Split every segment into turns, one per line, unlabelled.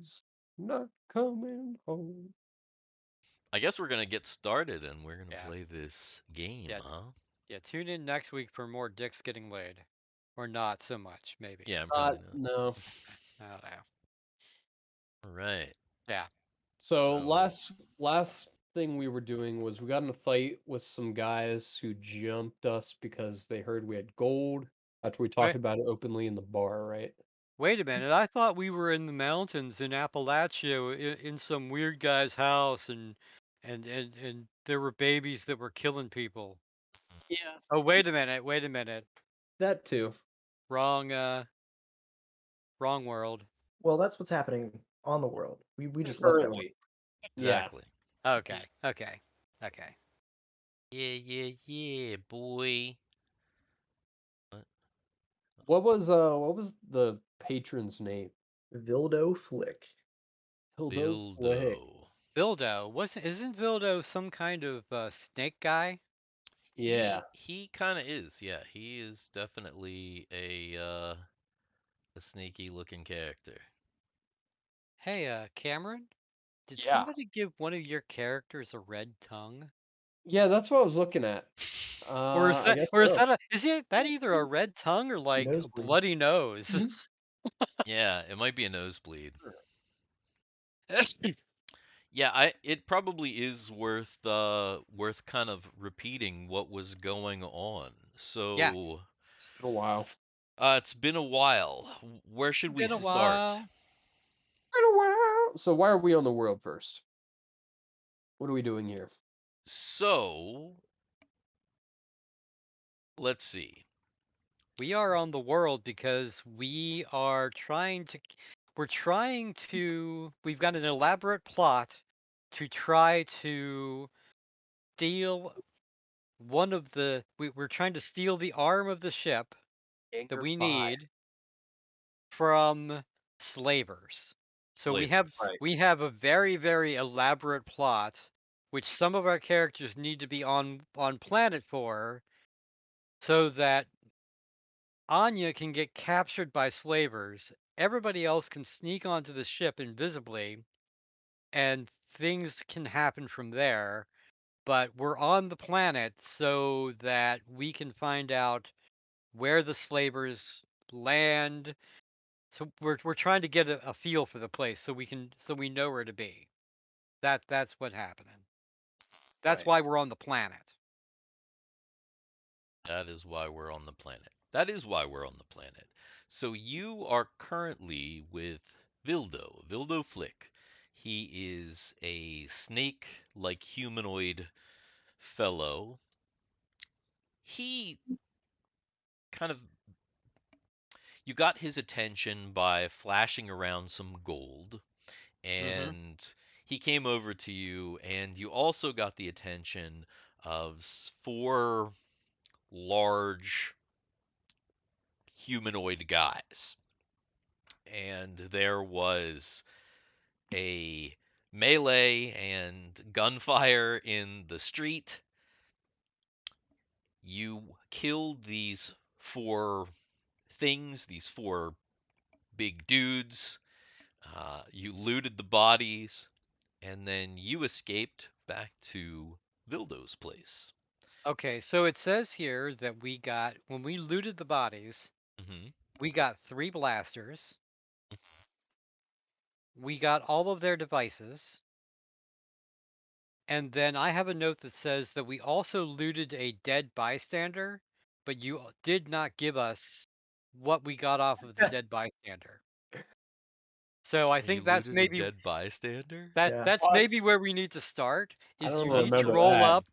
He's not coming home.
I guess we're gonna get started and we're gonna
Yeah.
play this game,
Yeah.
huh?
Yeah. Tune in next week for more dicks getting laid, or not so much, maybe.
Yeah, probably not.
No.
I don't know.
All right.
Yeah.
So
So,
last thing we were doing was we got in a fight with some guys who jumped us because they heard we had gold after we talked
Wait.
about it openly in the bar, right?
Wait a minute. I thought we were in the mountains in Appalachia in some weird guy's house, and there were babies that were killing people.
Yeah.
Oh, wait a minute. Wait a minute.
That too.
Wrong. Wrong world.
Well, that's what's happening on the world. We just left that one.
Currently. Yeah.
exactly.
Okay. Okay. Okay.
Yeah, boy.
What was the patron's name?
Vildo Flick.
Hildo Flick.
Dildo.
Vildo isn't Vildo some kind of snake guy?
Yeah.
He kind of is. Yeah, he is definitely a sneaky looking character.
Hey, Cameron, did
Yeah.
somebody give one of your characters a red tongue?
Yeah, that's what I was looking at.
Or is
I
that
guess
or is
so.
that either a red tongue or like a
Nosebleed.
bloody nose?
Yeah, it might be a nosebleed. Yeah, it probably is worth kind of repeating what was going on.
Yeah,
So,
It's been a while.
it's been a while. Where should we
been a
start?
while.
Been a while. So why are we on the world first? What are we doing here?
So, let's see.
We are on the world because we've got an elaborate plot to try to steal we're trying to steal the arm of the ship that
Anchor
we
5.
need from slavers. So
Slavers.
Right.
we have a very, very elaborate plot which some of our characters need to be on planet for, so that Anya can get captured by slavers. Everybody else can sneak onto the ship invisibly, and things can happen from there. But we're on the planet so that we can find out where the slavers land. So we're trying to get a feel for the place so we know where to be. That's what happening. That's
Right.
why we're on the planet.
That is why we're on the planet. That is why we're on the planet. So you are currently with Vildo Flick. He is a snake-like humanoid fellow. He kind of you got his attention by flashing around some gold,
Mm-hmm.
and he came over to you, and you also got the attention of four large humanoid guys. And there was a melee and gunfire in the street. You killed these four things, these four big dudes. You looted the bodies, and then you escaped back to Vildo's place.
Okay, so it says here that when we looted the bodies,
Hmm.
we got 3 blasters. We got all of their devices. And then I have a note that says that we also looted a dead bystander, but you did not give us what we got off of the dead bystander. So I
You
think that's
looted a
maybe
dead bystander?
Yeah.
that's
What?
maybe where we need to start.
I
Is
don't
you need to
That's
remember
roll
that.
up.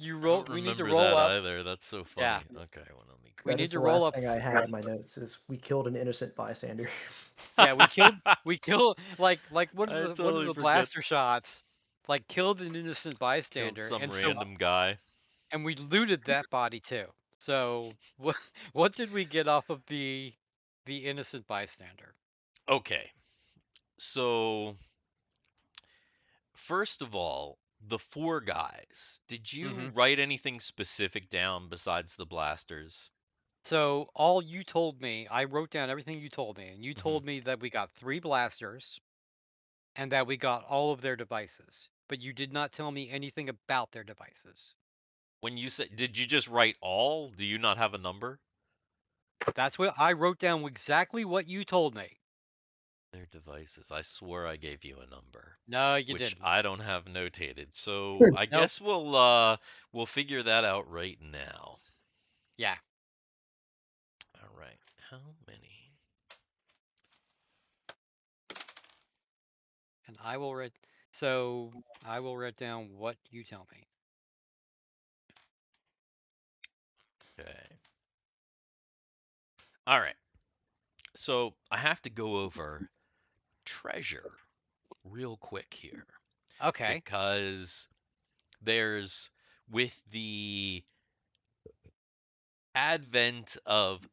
I don't
We need to
remember
roll
that
up.
either. That's so
Yeah,
funny. Okay, well, let me
we
That
need
is
to
the
roll
last
up.
thing I had in my notes is we killed an innocent bystander.
Yeah, we killed like
I
one of
totally
the
forget.
blaster shots, like killed an innocent
Killed
bystander,
some random guy.
and we looted that body too. So what did we get off of the innocent bystander?
Okay, so first of all, the four guys. Did you
Hmm.
write anything specific down besides the blasters?
So all you told me, I wrote down everything you told me, and you
Hmm.
told me that we got 3 blasters, and that we got all of their devices, but you did not tell me anything about their devices.
When you said, did you just write all? Do you not have a number?
That's what I wrote down exactly what you told me.
Their devices. I swore I gave you a number,
No, you
which
didn't.
I don't have notated. So I
Nope.
guess we'll figure that out right now.
Yeah.
All right. How many?
And I will write. So I will write down what you tell me.
Okay. All right. So I have to go over treasure real quick here
Okay.
because there's with the advent of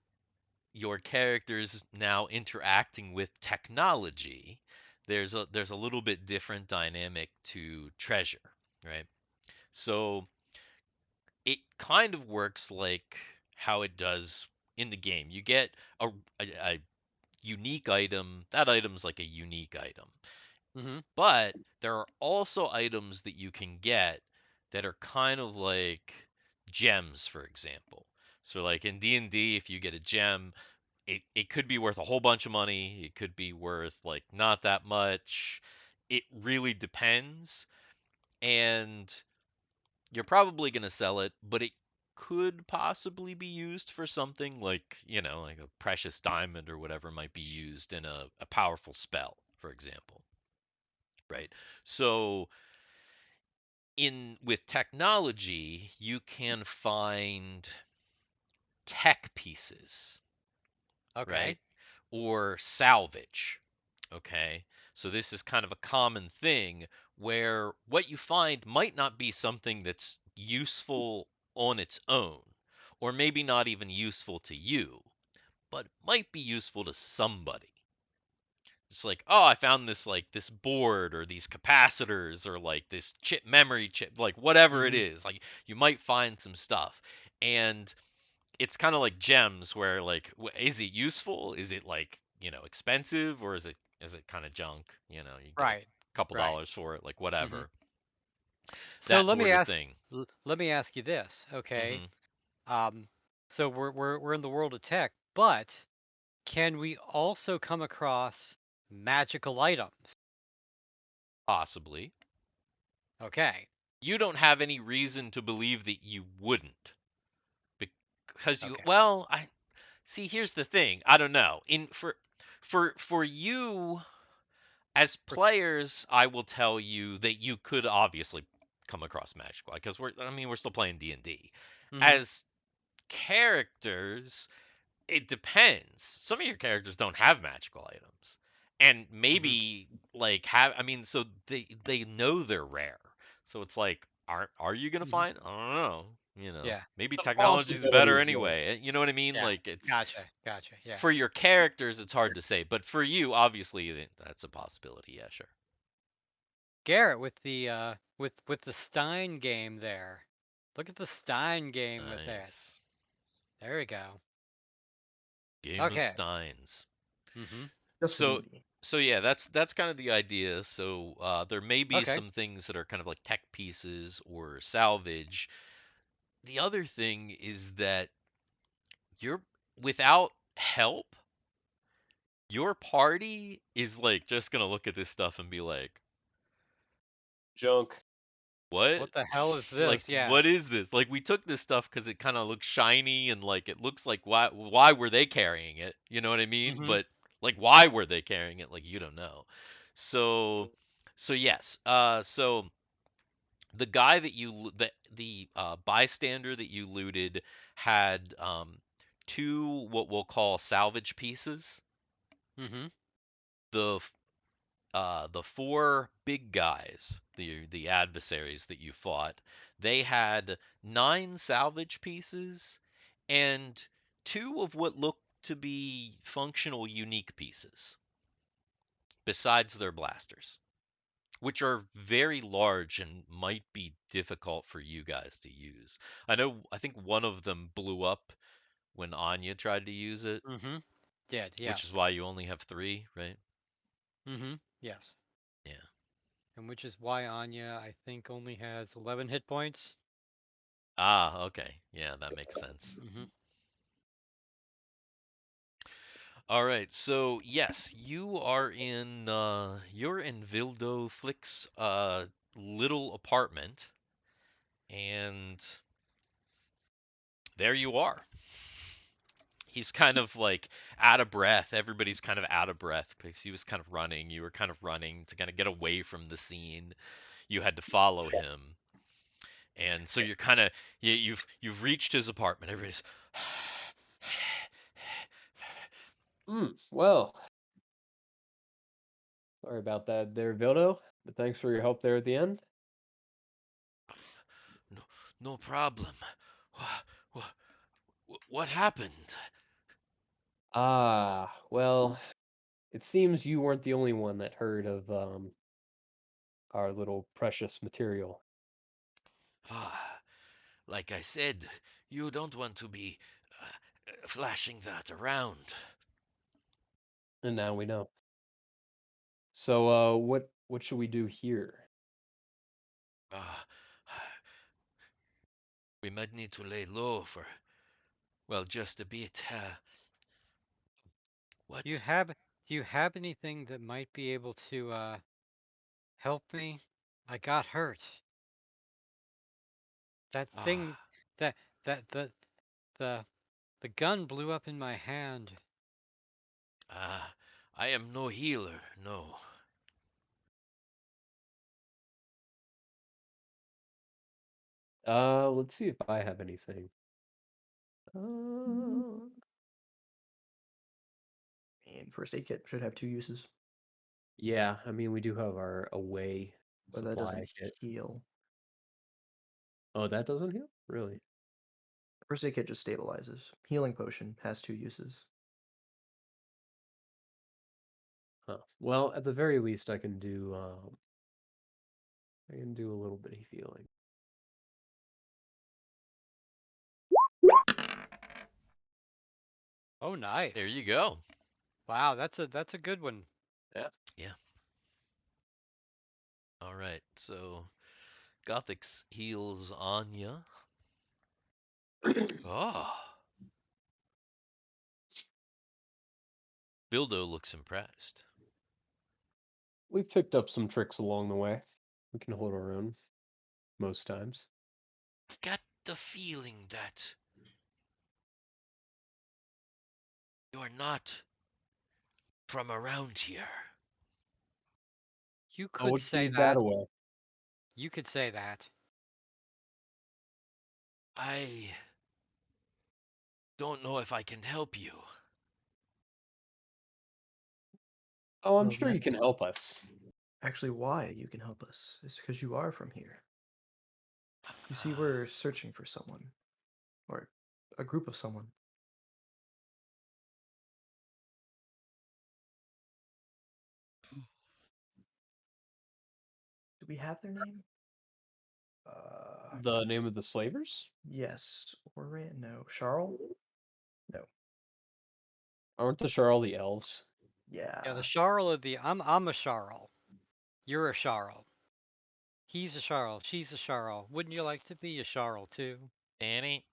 your characters now interacting with technology, there's a little bit different dynamic to treasure, right? So it kind of works like how it does in the game. You get a unique item. That item's like a unique item.
Mm-hmm.
But there are also items that you can get that are kind of like gems, for example. So like in D&D, if you get a gem, it could be worth a whole bunch of money. It could be worth like not that much. It really depends. And you're probably going to sell it, but it could possibly be used for something like, like a precious diamond or whatever might be used in a powerful spell, for example. Right? So in with technology, you can find tech pieces, right?
Okay.
Or salvage. Okay. So this is kind of a common thing where what you find might not be something that's useful on its own, or maybe not even useful to you, but might be useful to somebody. It's like, oh, I found this board or these capacitors or like this memory chip, like whatever it
Mm-hmm.
is. Like you might find some stuff. And it's kind of like gems where like is it useful? Is it like, expensive, or is it kind of junk? You get a
Right.
couple
Right.
dollars for it, like
Mm-hmm.
whatever.
So
That
let me
sort of
ask.
thing.
Let me ask you this. Okay.
Mhm.
Um. So we're in the world of tech, but can we also come across magical items?
Possibly.
Okay.
You don't have any reason to believe that you wouldn't, because
Okay.
I see, here's the thing. I don't know. In for you as players, I will tell you that you could obviously come across magical, because we're still playing D&D.
Mm-hmm.
As characters, it depends. Some of your characters don't have magical items, and
Mm-hmm.
maybe like have. I mean, so they know they're rare. So it's like, are you gonna
Mm-hmm.
find? I don't know.
Yeah.
Maybe
The
technology's better
possibilities there.
anyway. You know what I mean?
Yeah.
Like it's
Gotcha. Gotcha. Yeah.
for your characters, it's hard to say, but for you, obviously, that's a possibility. Yeah, sure.
Garrett with the Stein game there. Look at the Stein game with that.
Nice.
There we go.
Game of
Okay.
Steins.
Mm-hmm.
Just for
So
D&D.
so yeah, that's kind of the idea. So there may be
Okay.
some things that are kind of like tech pieces or salvage. The other thing is that you're without help, your party is like just gonna look at this stuff and be like,
Junk.
what?
What the hell is
Like,
this? Yeah.
what is this? Like, we took this stuff because it kind of looks shiny and like it looks like why were they carrying it? You know what I mean?
Mm-hmm.
But like, why were they carrying it? Like, you don't know. So, so yes. So the guy that the bystander that you looted had two what we'll call salvage pieces.
Mm-hmm.
The the four big guys, the adversaries that you fought, they had nine salvage pieces and two of what looked to be functional unique pieces, besides their blasters, which are very large and might be difficult for you guys to use. I think one of them blew up when Anya tried to use it,
Mm-hmm. Did.
which is
Yes.
why you only have three, right?
Mm-hmm. Yes.
Yeah.
And which is why Anya, I think, only has 11 hit points.
Ah, okay. Yeah, that makes sense.
Mm-hmm.
All right. So yes, you're in Vildo Flick's little apartment, and there you are. He's kind of like out of breath. Everybody's kind of out of breath because he was kind of running. You were kind of running to kind of get away from the scene. You had to follow him, and so you're kind of you've reached his apartment. Everybody's
Well, sorry about that there, Vildo, but thanks for your help there at the end.
no, no problem. What, what happened?
Well, it seems you weren't the only one that heard of our little precious material.
Ah, like I said, you don't want to be flashing that around.
And now we know. So, what should we do here?
Ah, we might need to lay low for, well, just a bit. What?
Do you have anything that might be able to help me? I got hurt. That thing,
Ah,
that that the the gun blew up in my hand.
ah, I am no healer, no.
Let's see if I have anything. Uh,
And first aid kit should have 2 uses,
yeah, I mean we do have our away
but that
supply
doesn't
kit.
heal.
Oh, that doesn't heal? Really?
First aid kit just stabilizes. Healing potion has 2 uses.
Huh. Well, at the very least, I can do a little bit of healing.
Oh,
There
nice.
you go.
Wow, that's a good one.
Yeah.
Yeah. All right. So Gothix heals Anya. Oh, Bildo looks impressed.
We've picked up some tricks along the way. We can hold our own most times.
I got the feeling that you're not from around here.
You
Oh,
could
what
say
gave that
that.
away?
You could say that.
I don't know if I can help you.
Oh, I'm
Well,
sure you
that's
can help us.
actually why you can help us, is because you are from here. You see, we're searching for someone, or a group of someone. Do we have their name?
The name of the slavers?
Yes. Oran? No. Charles? No.
Aren't the Charl the elves?
Yeah, the
Yeah.
Charl of the I'm a Charl. You're a Charl. He's a Charl. She's a Charl. Wouldn't you like to be a Charl too?
Danny?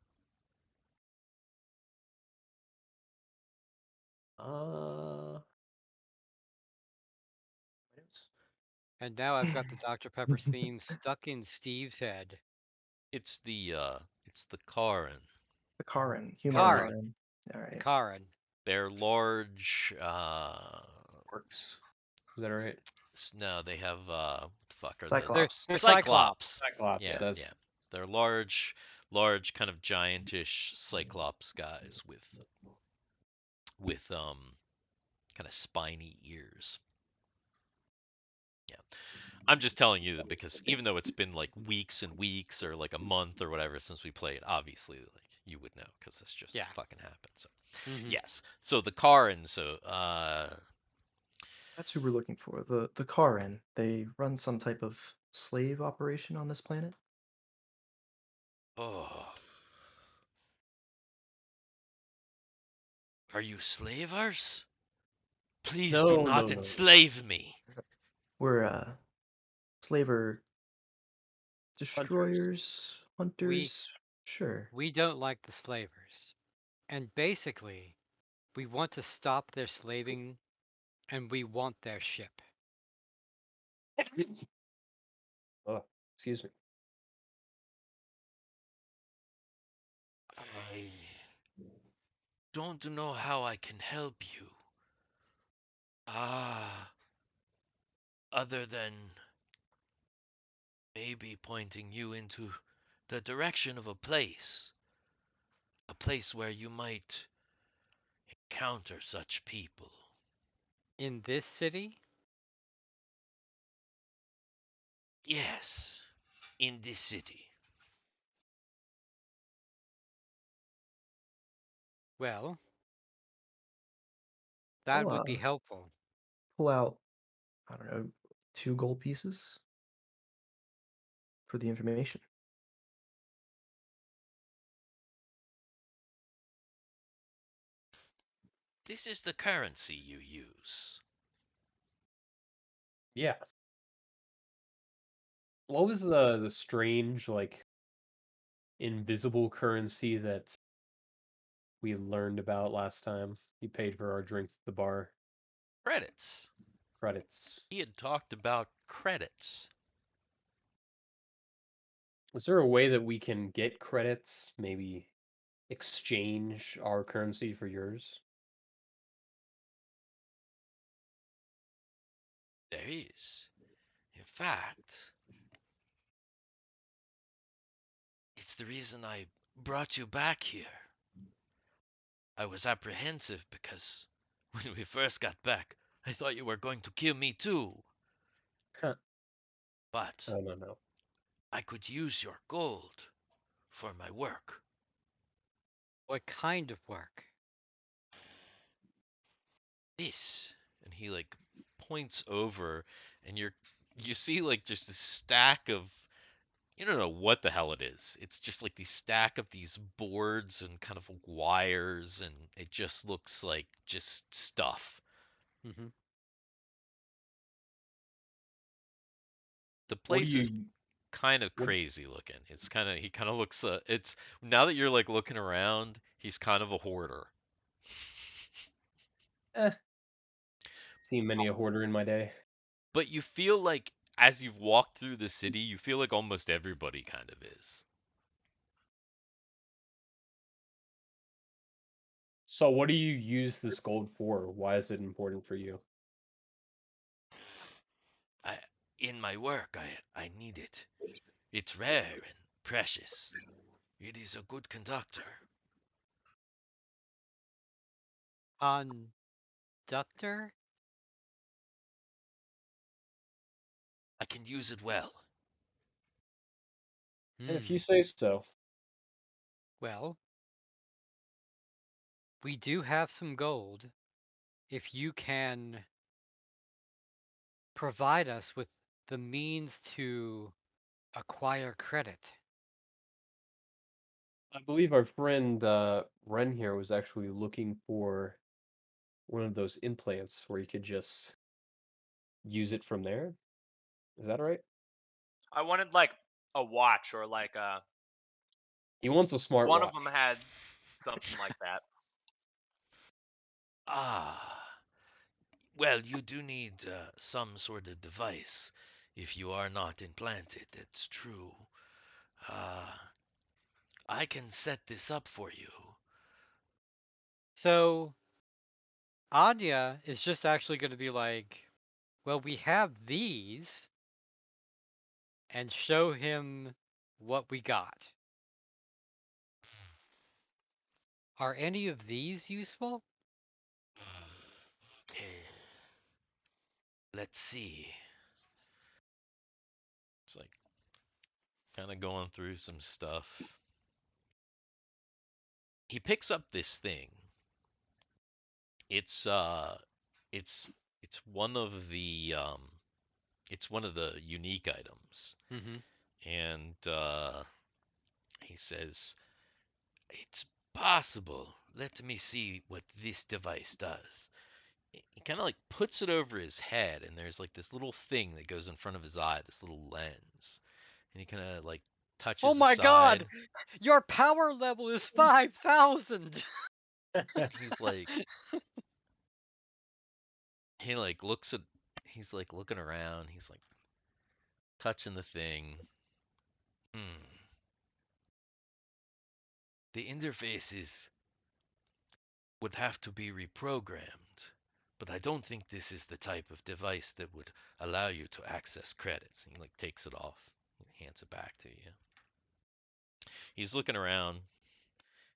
Uh,
And now I've got the Dr. Pepper's theme stuck in Steve's head.
It's the Karin.
The Karin, human
Karen.
Karen.
Karin. All right.
Karen.
They're large.
Works. Is that right?
No, they have what the fuck are they?
Cyclops.
They're Cyclops.
Cyclops.
Cyclops.
Yeah,
Yeah.
yeah.
That's
They're large, kind of giantish Cyclops guys with kind of spiny ears. Yeah. I'm just telling you that because even though it's been like weeks and weeks or like a month or whatever since we played, obviously like you would know because this just
Yeah.
fucking happened. So
Mm-hmm.
yes. So the Karin,
That's who we're looking for. The Karin. They run some type of slave operation on this planet.
oh, are you slavers? Please do
no, no,
not
no.
enslave me.
We're slaver
Hunters.
destroyers, hunters. Sure.
We don't like the slavers. And basically, we want to stop their slaving and we want their ship.
Oh, excuse me.
I don't know how I can help you. Ah, other than maybe pointing you into the direction of a place where you might encounter such people.
In this city,
Yes, in this city.
well,
I'll
that would be helpful.
pull out, I don't know, 2 gold pieces for the information.
This is the currency you use.
Yeah. What was the strange, like, invisible currency that we learned about last time? You paid for our drinks at the bar.
Credits.
Credits.
He had talked about credits.
Is there a way that we can get credits? Maybe exchange our currency for yours?
There is. In fact, it's the reason I brought you back here. I was apprehensive because when we first got back, I thought you were going to kill me too.
Huh.
But
I don't know.
I could use your gold for my work.
What kind of work?
This. And he like points over and you see like just a stack of you don't know what the hell it is. It's just like the stack of these boards and kind of wires and it just looks like just stuff.
Hmm.
The
What do
place is
you
kind of
what
crazy looking. It's kind of he kind of looks it's now that you're like looking around, he's kind of a hoarder.
eh, seen many a hoarder in my day.
But you feel like as you've walked through the city, you feel like almost everybody kind of is.
So what do you use this gold for? Why is it important for you?
I in my work I need it. It's rare and precious. It is a good conductor.
Conductor?
I can use it well.
If
Hmm.
you say so.
Well, we do have some gold. If you can provide us with the means to acquire credit.
I believe our friend Ren here was actually looking for one of those implants where you could just use it from there. Is that right?
I wanted like a watch or like
He wants a
one of
smartwatch.
them had something like that.
Ah, well, you do need some sort of device if you are not implanted. That's true. Uh, I can set this up for you.
So Anya is just actually going to be like, well, we have these, and show him what we got. Are any of these useful?
Okay, let's see. It's like kind of going through some stuff. He picks up this thing. It's uh, it's it's one of the unique items,
Mm-hmm.
and he says it's possible. Let me see what this device does. he kind of like puts it over his head, and there's like this little thing that goes in front of his eye, this little lens, and he kind of like
Oh
touches the
my god!
side.
Your power level is 5,000!
He's like, he like looks at, he's like looking around, he's like touching the thing. Hmm. The interfaces would have to be reprogrammed, but I don't think this is the type of device that would allow you to access credits. And he like takes it off, and hands it back to you. He's looking around.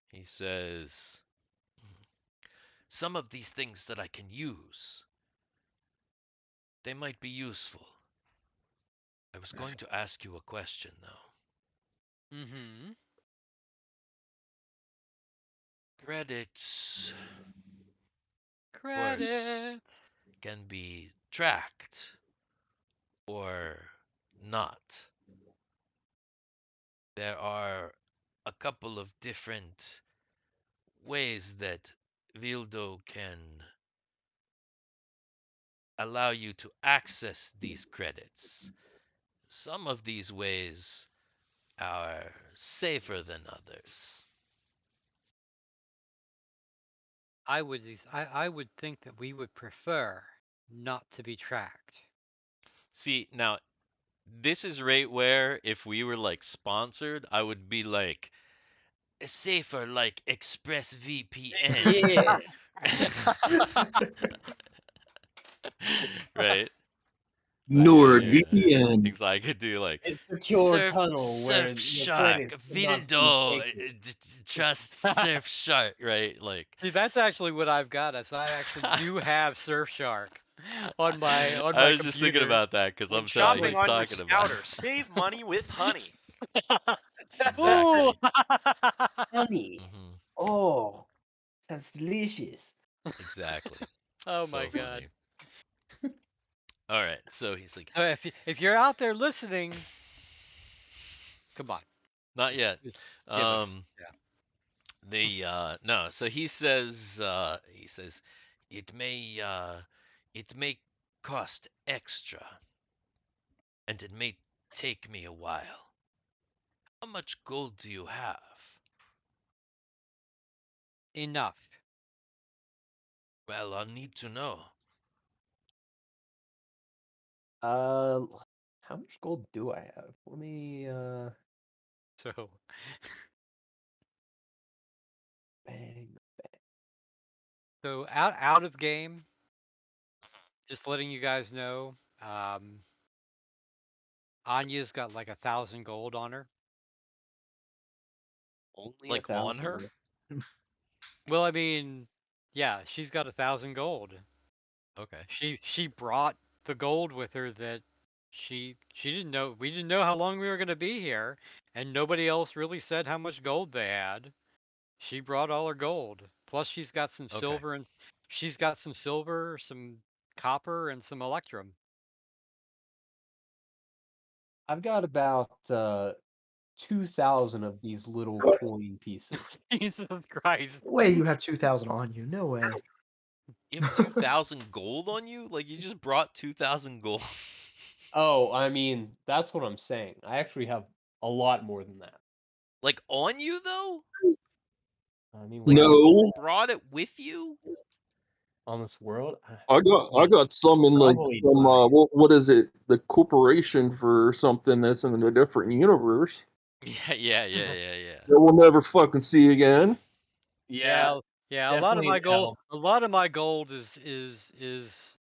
He says, "Some of these things that I can use, they might be useful. I was going to ask you a question though.
Mm-hmm.
Credits, of course,
Credit.
can be tracked or not. There are a couple of different ways that Vildo can allow you to access these credits. Some of these ways are safer than others."
I would think that we would prefer not to be tracked.
See, now this is right where if we were like sponsored, I would be like safer like ExpressVPN.
Yeah.
Right?
NordVPN.
Exactly. I could do like
It's secure tunnel where the
Surfshark,
credits cannot be
Vildo,
taken.
trust Surfshark, right? Like,
See, that's actually what I've got. Is I actually do have Surfshark on my
I was just thinking
computer.
about that because
When
I'm sorry
shopping
he's
on your
talking about.
scouter, save money with honey.
Ooh!
Exactly.
Honey.
Hmm.
Oh, that's delicious.
Exactly.
Oh my
So
god.
funny. All right. So he's like,
So if you're out there listening, come on,
not yet.
just give us.
Um,
Yeah.
no. So he says it may cost extra, and it may take me a while. How much gold do you have?
Enough.
Well, I'll need to know.
Uh, how much gold do I have? Let me
So
bang.
so out of game, just letting you guys know, Anya's got like 1,000 gold on her.
Only a
Like on
thousand.
her?
Well, I mean, yeah, she's got 1,000 gold.
Okay.
She brought the gold with her that she didn't know. We didn't know how long we were gonna be here, and nobody else really said how much gold they had. She brought all her gold. Plus,
Okay.
she's got some silver, some copper, and some electrum.
I've got about 2,000 of these little coin pieces.
Jesus Christ!
No way you have 2,000 on you. No way.
You have 2,000 gold on you? Like you just brought 2,000 gold?
Oh, I mean, that's what I'm saying. I actually have a lot more than that.
Like on you though?
I mean,
Like
where
you
else would I
No,
have
brought it with you?
on this world?
I got some in like
Probably
some
not.
what is it? The corporation for something that's in a different universe
Yeah.
that we'll never fucking see again.
Yeah,
Yeah, yeah.
definitely an elf.
A lot of my gold is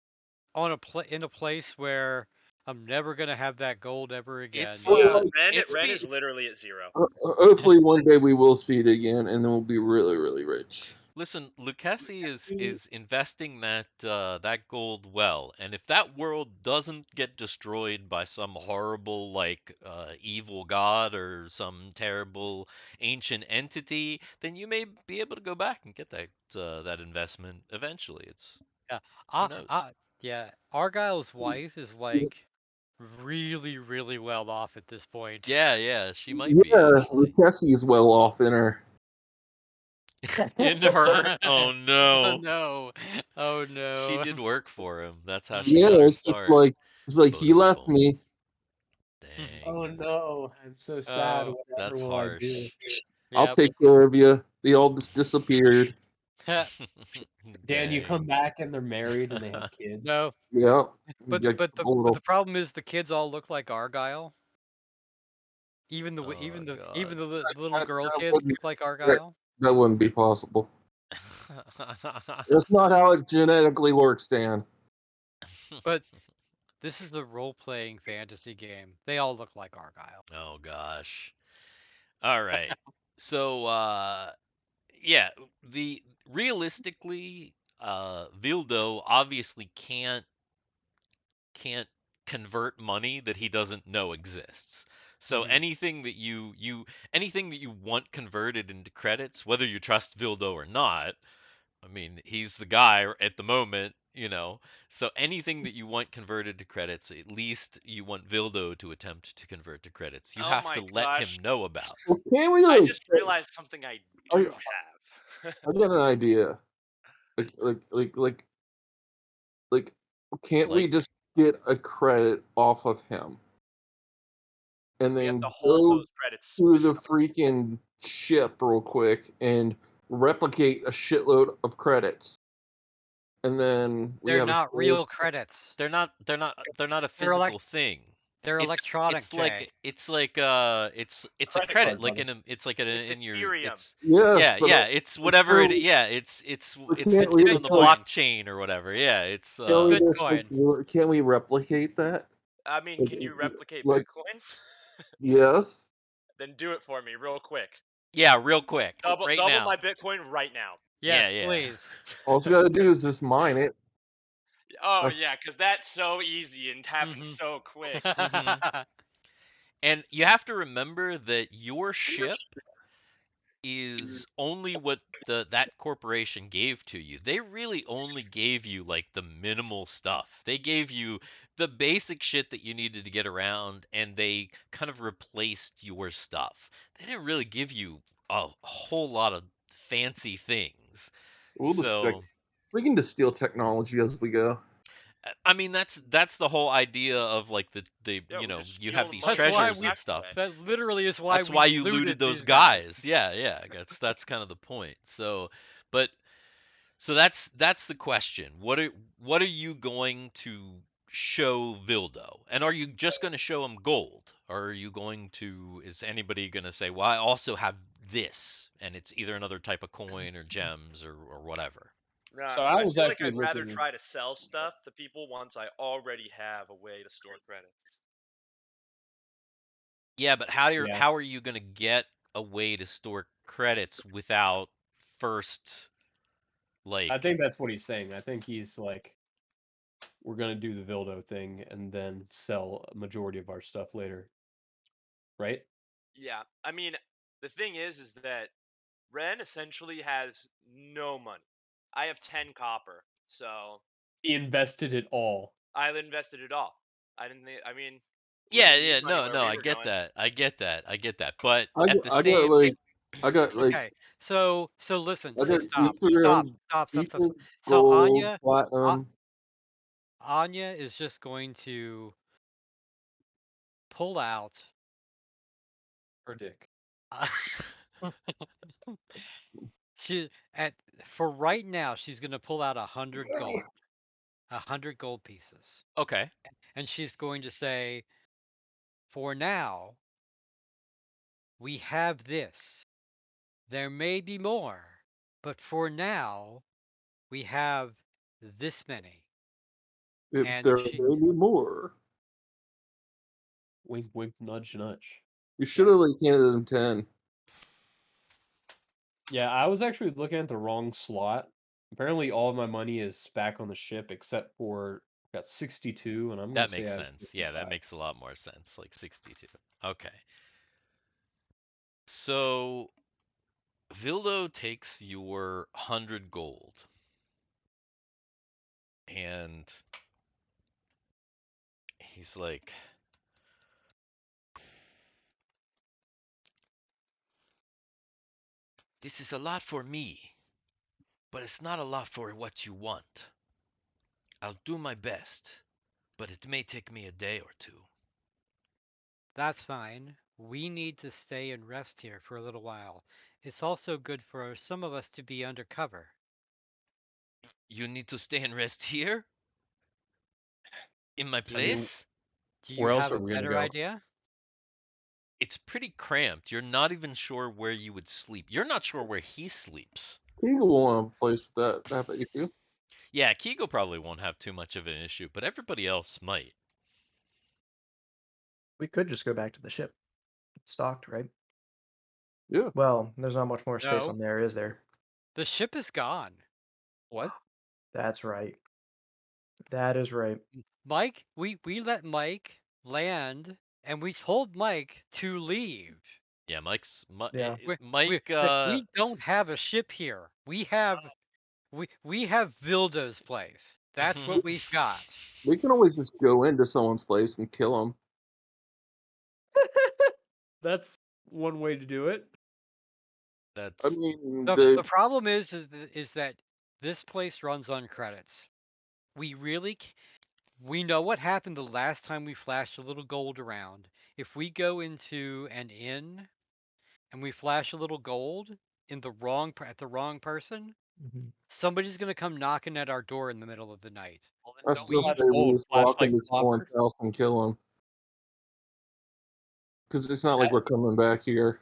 on in a place where I'm never gonna have that gold ever again.
It's
Oh yeah,
it's
Ren
be
is literally at 0.
Hopefully one day we will see it again, and then we'll be really, really rich.
Listen, Lucchesi is investing that gold well, and if that world doesn't get destroyed by some horrible like evil god or some terrible ancient entity, then you may be able to go back and get that investment eventually. It's
Yeah,
who knows?
yeah. Argyle's wife is like really well off at this point.
Yeah, she might be
Yeah,
actually.
Cassie is well off in her.
In her. Oh
Oh
no.
no! Oh
She
no!
did work for him. That's how she
Yeah,
got her
it's just
start.
like he
Boom,
left
boom.
me.
Oh
Dang.
no, I'm so sad.
Oh,
Whatever
That's
will I do?
harsh.
I'll
yep.
take care of you. They all just disappeared.
Dan, you
Dang.
come back and they're married and they have kids.
No,
Yeah,
but
get
but the
a
but
little.
the problem is the kids all look like Argyle.
Oh
Even
god.
the little girl
That
kids
wouldn't,
look like
that,
Argyle.
that wouldn't be possible. That's not how it genetically works, Dan.
But this is the role-playing fantasy game. They all look like Argyle.
Oh gosh. All right. So yeah, the realistically Vildo obviously can't convert money that he doesn't know exists. So
Mhm.
anything that you want converted into credits, whether you trust Vildo or not, I mean, he's the guy at the moment, you know. So anything that you want converted to credits, at least you want Vildo to attempt to convert to credits. You
Oh
have to
my
let him
gosh.
know about.
Well, can't we
I
like?
just realized something I
I,
do have.
I got an idea. Like, like, like, like, like, can't we
Like,
just get a credit off of him and
We have to
then
hold
go
those credits
to
with
the
something.
freaking ship real quick and replicate a shitload of credits, and then we
They're
have a
not
shitload.
real credits.
they're not a
They're
physical thing.
they're
It's
electronic,
it's
Jay.
like it's a
Credit
credit
card,
like
brother.
it's like
It's
in your
Ethereum.
it's
Yes,
yeah,
but
yeah, it's
but
whatever
can't we,
yeah,
but
it's
can't
It's
we
on the
just like
Bitcoin.
blockchain or whatever. Yeah,
It's
can't we just like
Bitcoin.
can't we replicate that?
I mean,
Like,
can you replicate
like
Bitcoin?
yes.
Then do it for me real quick.
yeah, real quick, right
Double my
now.
Bitcoin right now.
Yeah,
Yes,
yeah.
please.
All you gotta do is just mine it.
Oh
That's,
yeah, because that's so easy and happens
Mhm.
so quick.
Mhm. And you have to remember that your ship is only what that corporation gave to you. They really only gave you like the minimal stuff. They gave you the basic shit that you needed to get around and they kind of replaced your stuff. They didn't really give you a whole lot of fancy things.
we'll just stick.
So,
We can just steal technology as we go.
I mean that's the whole idea of like the
Yeah, we just
you
steal
have
the
these
money
That's
and give
why
it
treasures
we.
and
back
stuff.
away.
That literally is why
That's
we
why you looted
looted
those
these guys.
guys. Yeah, yeah. That's kind of the point. But so that's the question. What are you going to show Vildo? And are you just going to show him gold? Or are you going to is anybody going to say, "Well, I also have this," and it's either another type of coin or gems or whatever.
Nah,
So I
I
was
feel like
actually
I'd rather
looking.
try to sell stuff to people once I already have a way to store credits.
Yeah, but
Yeah,
how are you going to get a way to store credits without first
I
like
think that's what he's saying. I think he's like, we're gonna do the Vildo thing and then sell a majority of our stuff later, right?
Yeah, I mean, the thing is that Ren essentially has no money. I have 10 copper, so
He invested it all.
I invested it all. I didn't think, I mean, we
Yeah,
didn't need
yeah,
money
no,
where
no,
we
I
were
get
going.
that. I get that. I get that. But
I
at
got,
the
I got
same
like I got like
Okay, so listen.
I
So
got
stop, stop,
Ethereum,
stop, stop, stop.
Ether,
Stop. So
gold, platinum.
Anya is just going to pull out.
Her dick.
She at for right now she's gonna pull out 100 gold, 100 gold pieces,
okay.
and she's going to say, "For now, we have this. There may be more, but for now, we have this many."
If
And
there
she,
may be more,
Wink, wink, nudge, nudge.
you should
yeah,
have like handed him 10.
Yeah, I was actually looking at the wrong slot. Apparently, all of my money is back on the ship except for got 62, and I'm gonna
That
say
makes
I have
sense. Yeah, that
55.
makes a lot more sense. Like 62. Okay. So Vildo takes your 100 gold and he's like, This is a lot for me, but it's not a lot for what you want. I'll do my best, but it may take me a day or two.
That's fine. We need to stay and rest here for a little while. It's also good for some of us to be undercover.
You need to stay and rest here? In my
Do
I
you,
mean,
place?
do you
where else
have
are
a
we gonna
better
go?
idea?
It's pretty cramped. You're not even sure where you would sleep. You're not sure where he sleeps.
Eagle will want a place that issue.
Yeah, Kigo probably won't have too much of an issue, but everybody else might.
We could just go back to the ship. It's docked, right?
Yeah.
Well, there's not much more space
No.
on there, is there?
The ship is gone.
What?
That's right. That is right.
Mike, we let Mike land and we told Mike to leave.
Yeah,
Yeah.
Mike
We don't have a ship here. We have Vilda's place. That's what we've got.
We can always just go into someone's place and kill them.
That's one way to do it.
I
that's
mean,
The problem is that this place runs on credits. We we know what happened the last time we flashed a little gold around. If we go into an inn and we flash a little gold in at the wrong person,
Mhm.
somebody's gonna come knocking at our door in the middle of the night.
Well, then
I
don't
still say
flash
we
gold,
just
flash
walk
like
into someone's
copper.
house and kill them. Because it's not like we're coming back here.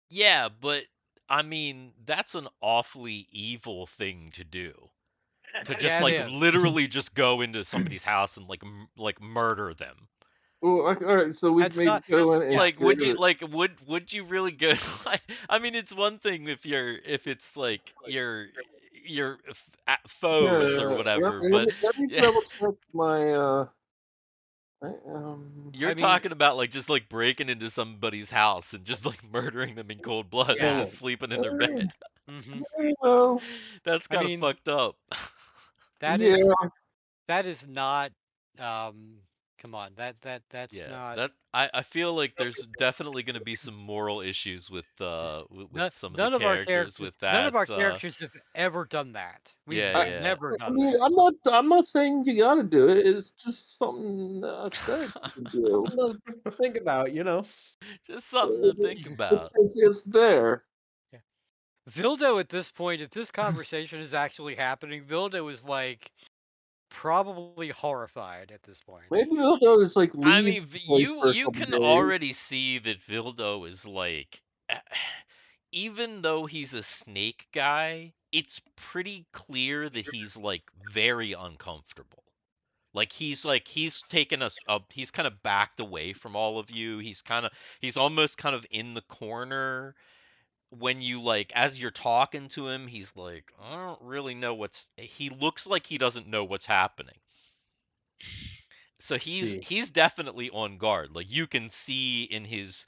Yeah, but I mean, that's an awfully evil thing to do. To just
Yeah, it
like
is.
literally just go into somebody's house and like murder them.
Well, all right, so we
That's
maybe
not.
go in and
Yeah,
Like
scare
would you
the.
like would you really go I mean it's one thing if it's like your foes or
Yeah,
whatever,
let
but
me let me
yeah,
double check my
you're
I mean,
talking about like just like breaking into somebody's house and just like murdering them in cold blood and
yeah.
just sleeping in their bed.
hmm
well,
That's
I
kind of
mean,
fucked up.
that
yeah,
is that is not. Um, come on, that's
Yeah,
not.
that I feel like there's definitely going to be some moral issues with some of the
None of our
characters
characters,
with
none of
that.
our characters have ever done that. We've
Yeah,
I,
yeah.
never
I
done
mean,
that.
I'm not saying you gotta do it. It's just something that I said you can do.
Something to think about, you know.
Just something to think about.
It's there.
Yeah. Vildo at this point, if this conversation is actually happening, Vildo is like probably horrified at this point.
Maybe they'll just like
I
leave
mean,
the place for a
you
couple
can
days.
already see that Vildo is like, even though he's a snake guy, it's pretty clear that he's like very uncomfortable. Like he's taken us up. He's kind of backed away from all of you. He's almost kind of in the corner when you like as you're talking to him. He's like, I don't really know what's. He looks like he doesn't know what's happening. So
See.
he's definitely on guard. Like you can see in his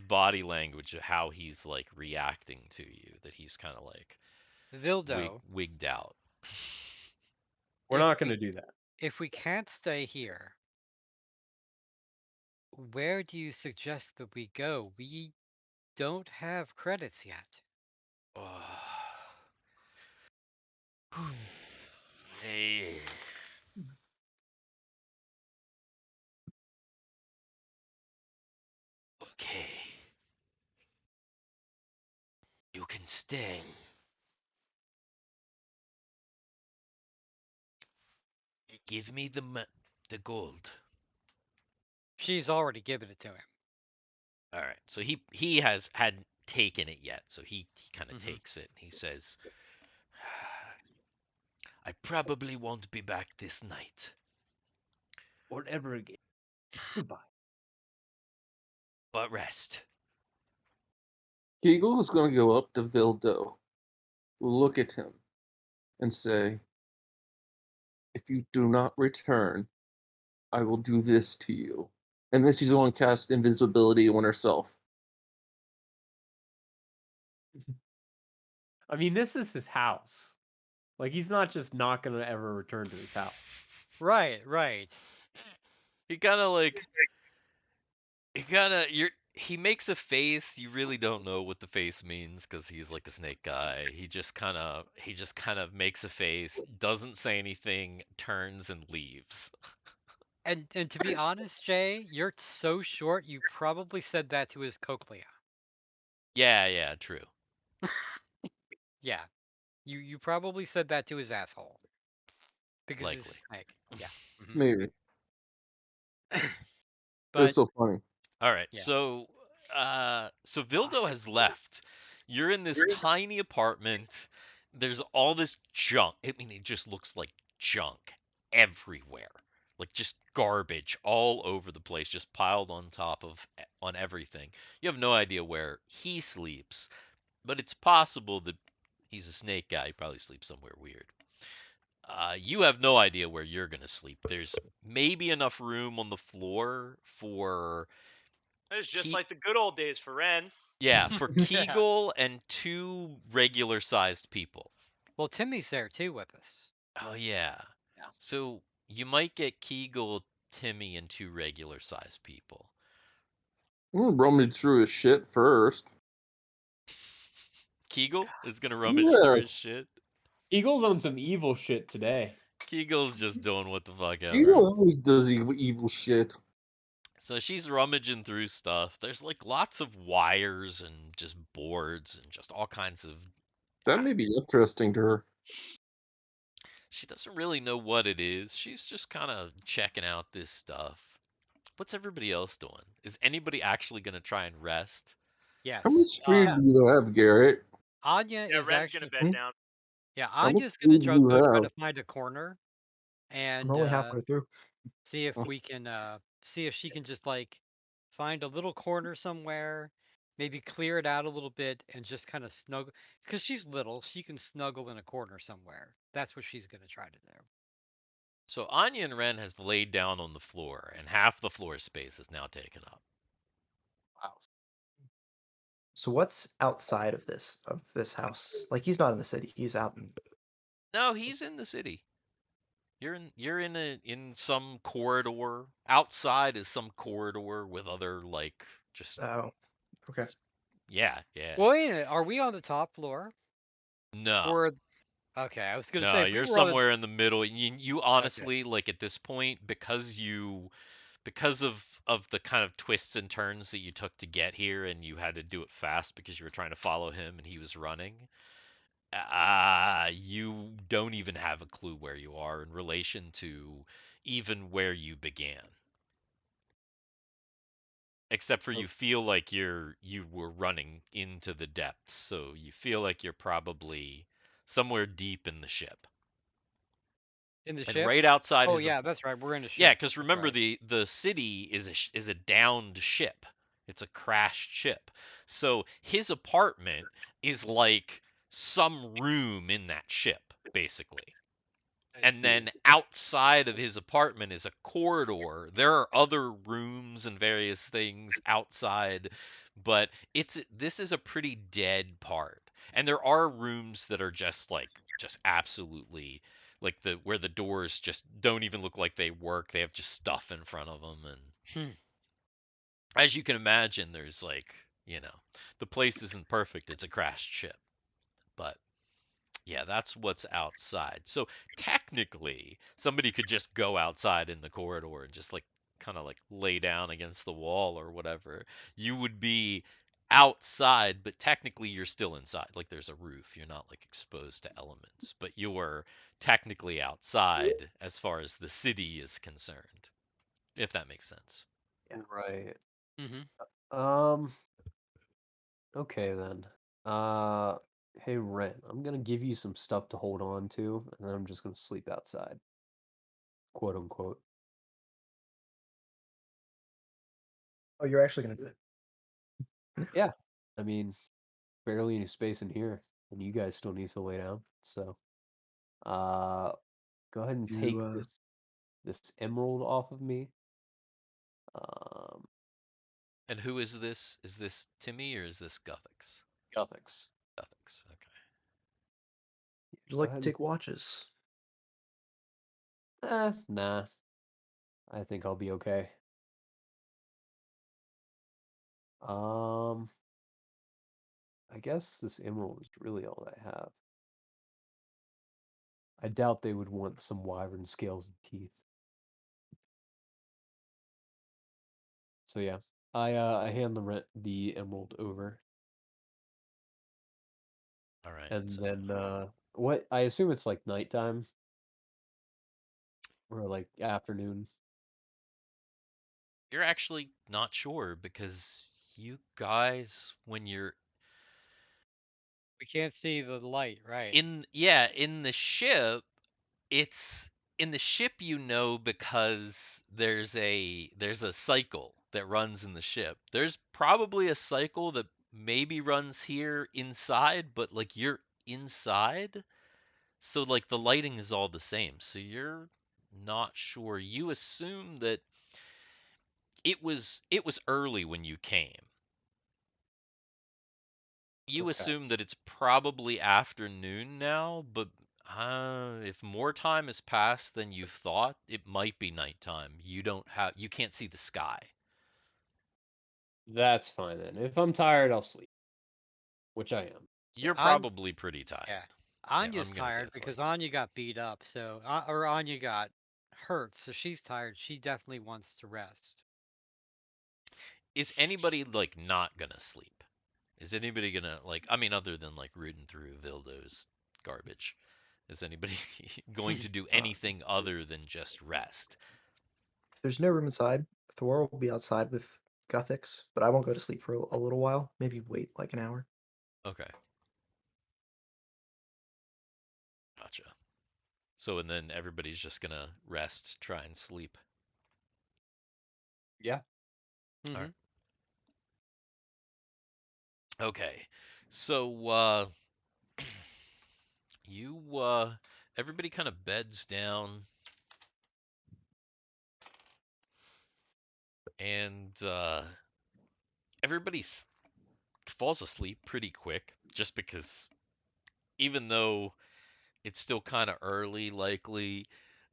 body language how he's like reacting to you. That he's kind of like
Vildo,
wigged out.
We're
if
not
we
gonna do that.
if we can't stay here, where do you suggest that we go? We don't have credits yet.
Hey. Okay. You can stay. Give me the gold.
She's already given it to him.
All right. So he has hadn't taken it yet. So he kind of
hmm
takes it. He says, "I probably won't be back this night,
Or ever again. Goodbye.
but rest."
Kegel is going to go up to Vildo, look at him, and say, "If you do not return, I will do this to you." And then she's going to cast invisibility on herself.
I mean, this is his house. Like he's not just not gonna ever return to his house.
Right, right.
He kind of like he kind of he makes a face. You really don't know what the face means because he's like a snake guy. He just kind of makes a face, doesn't say anything, turns and leaves.
And to be honest, Jay, you're so short. You probably said that to his cochlea.
Yeah, true.
Yeah, you probably said that to his asshole because he's
Likely.
a snake. Yeah.
Maybe. But it's
But
still funny.
All right.
yeah,
So Vildo has left. You're in this tiny apartment. There's all this junk. I mean, it just looks like junk everywhere. Like just garbage all over the place, just piled on top of on everything. You have no idea where he sleeps, but it's possible that he's a snake guy. He probably sleeps somewhere weird. You have no idea where you're gonna sleep. There's maybe enough room on the floor for
It's just
Ke-
like the good old days for Ren.
yeah, for
yeah.
Kegel and two regular sized people.
Well, Timmy's there too with us.
Oh yeah.
Yeah.
So you might get Kegel, Timmy, and two regular sized people.
I'm gonna rummage through his shit first.
Kegel is gonna rummage through his
Yes.
shit.
Eagle's on some evil shit today.
Kegel's just doing what the fuck
You
ever.
know always does evil shit.
So she's rummaging through stuff. There's like lots of wires and just boards and just all kinds of.
That may be interesting to her.
She doesn't really know what it is. She's just kind of checking out this stuff. What's everybody else doing? Is anybody actually going to try and rest?
How
Yes.
much food do you have, Garrett?
Anya
Yeah,
is
Ren's gonna
actually
bed down.
yeah.
How much
Anya's gonna
food do you
go try
have?
to find a corner
I'm
and
only halfway through.
see if
Oh,
we can see if she can just like find a little corner somewhere, maybe clear it out a little bit and just kind of snuggle because she's little, she can snuggle in a corner somewhere. That's what she's gonna try to do.
So Anya and Ren has laid down on the floor, and half the floor space is now taken up.
Wow.
So what's outside of this house? Like he's not in the city. He's out in.
No, he's in the city. You're in some corridor. Outside is some corridor with other like just
Oh, okay.
yeah.
Well, wait a minute, are we on the top floor?
No.
Or okay, I was gonna say
No,
if we
you're
were on the
somewhere in the middle. You
okay.
honestly like at this point because of the kind of twists and turns that you took to get here and you had to do it fast because you were trying to follow him and he was running. You don't even have a clue where you are in relation to even where you began. Except for
Oh,
you feel like you were running into the depths, so you feel like you're probably somewhere deep in the ship.
In the
And
ship?
right outside
Oh
his
yeah, that's right. We're in a
Yeah,
ship.
because
That's
remember
right.
the city is a downed ship. It's a crashed ship. So his apartment is like some room in that ship, basically.
I
And
see.
then outside of his apartment is a corridor. There are other rooms and various things outside, but this is a pretty dead part. And there are rooms that are just absolutely like the where the doors just don't even look like they work. They have just stuff in front of them and
Hmm.
as you can imagine there's like, the place isn't perfect. It's a crashed ship. But yeah, that's what's outside. So technically, somebody could just go outside in the corridor and just like kind of like lay down against the wall or whatever. You would be outside, but technically you're still inside. Like there's a roof. You're not like exposed to elements, but you're technically outside as far as the city is concerned, if that makes sense.
yeah.
Right.
Mm-hmm.
Um. Okay then. Uh. Hey Ren, I'm gonna give you some stuff to hold on to, and then I'm just gonna sleep outside, quote unquote.
Oh, you're actually gonna do it.
Yeah. I mean, barely any space in here, and you guys still need to lay down. So, uh, go ahead and
You
take this emerald off of me. Um,
And who is this? Is this Timmy or is this Guthix?
Guthix.
Guthix. Okay.
you
Go
like to
ahead and
take watches?
nah. I think I'll be okay. Um, I guess this emerald is really all I have. I doubt they would want some wyvern scales and teeth. So yeah, I hand the emerald over,
All right.
and
So
then what? I assume it's like nighttime or like afternoon.
you're actually not sure because you guys, when you're
We can't see the light, right?
in the ship, it's in the ship you know because there's a cycle that runs in the ship. There's probably a cycle that maybe runs here inside, but like you're inside, so like the lighting is all the same. So you're not sure. You assume that it was early when you came. You
Okay.
assume that it's probably afternoon now, but if more time has passed than you thought, it might be nighttime. You can't see the sky.
That's fine then. If I'm tired, I'll sleep, which I am. So
You're
On
probably pretty tired.
Yeah.
Yeah,
Anya's
I'm gonna say
tired
it's like
because Anya got beat up, so or Anya got hurt, so she's tired. She definitely wants to rest.
is anybody like not gonna sleep? Is anybody gonna like I mean other than like rooting through Vildo's garbage? Is anybody going to do
Uh,
anything other than just rest?
there's no room inside. Thor will be outside with Guthix, but I won't go to sleep for a little while. Maybe wait like an hour.
Okay, gotcha. So and then everybody's just gonna rest, try and sleep.
yeah.
All right.
Hmm.
Okay. So you everybody kind of beds down and everybody falls asleep pretty quick just because even though it's still kind of early likely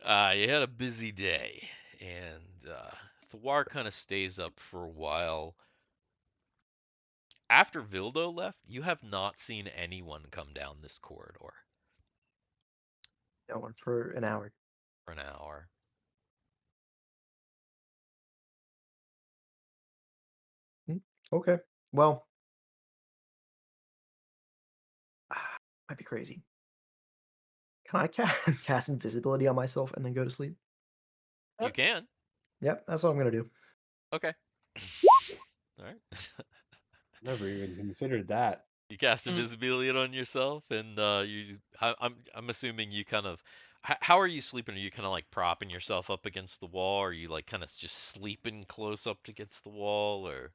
you had a busy day and Thwar kind of stays up for a while. After Vildo left, you have not seen anyone come down this corridor
No one for an hour.
for an hour.
Hmm, okay. Well, might be crazy. Can I cast invisibility on myself and then go to sleep?
You can.
Yep, that's what I'm gonna do.
Okay. All right.
Never even considered that.
You cast invisibility on yourself, and I'm assuming you kind of how are you sleeping? Are you kind of like propping yourself up against the wall? Or are you like kind of just sleeping close up against the wall? Or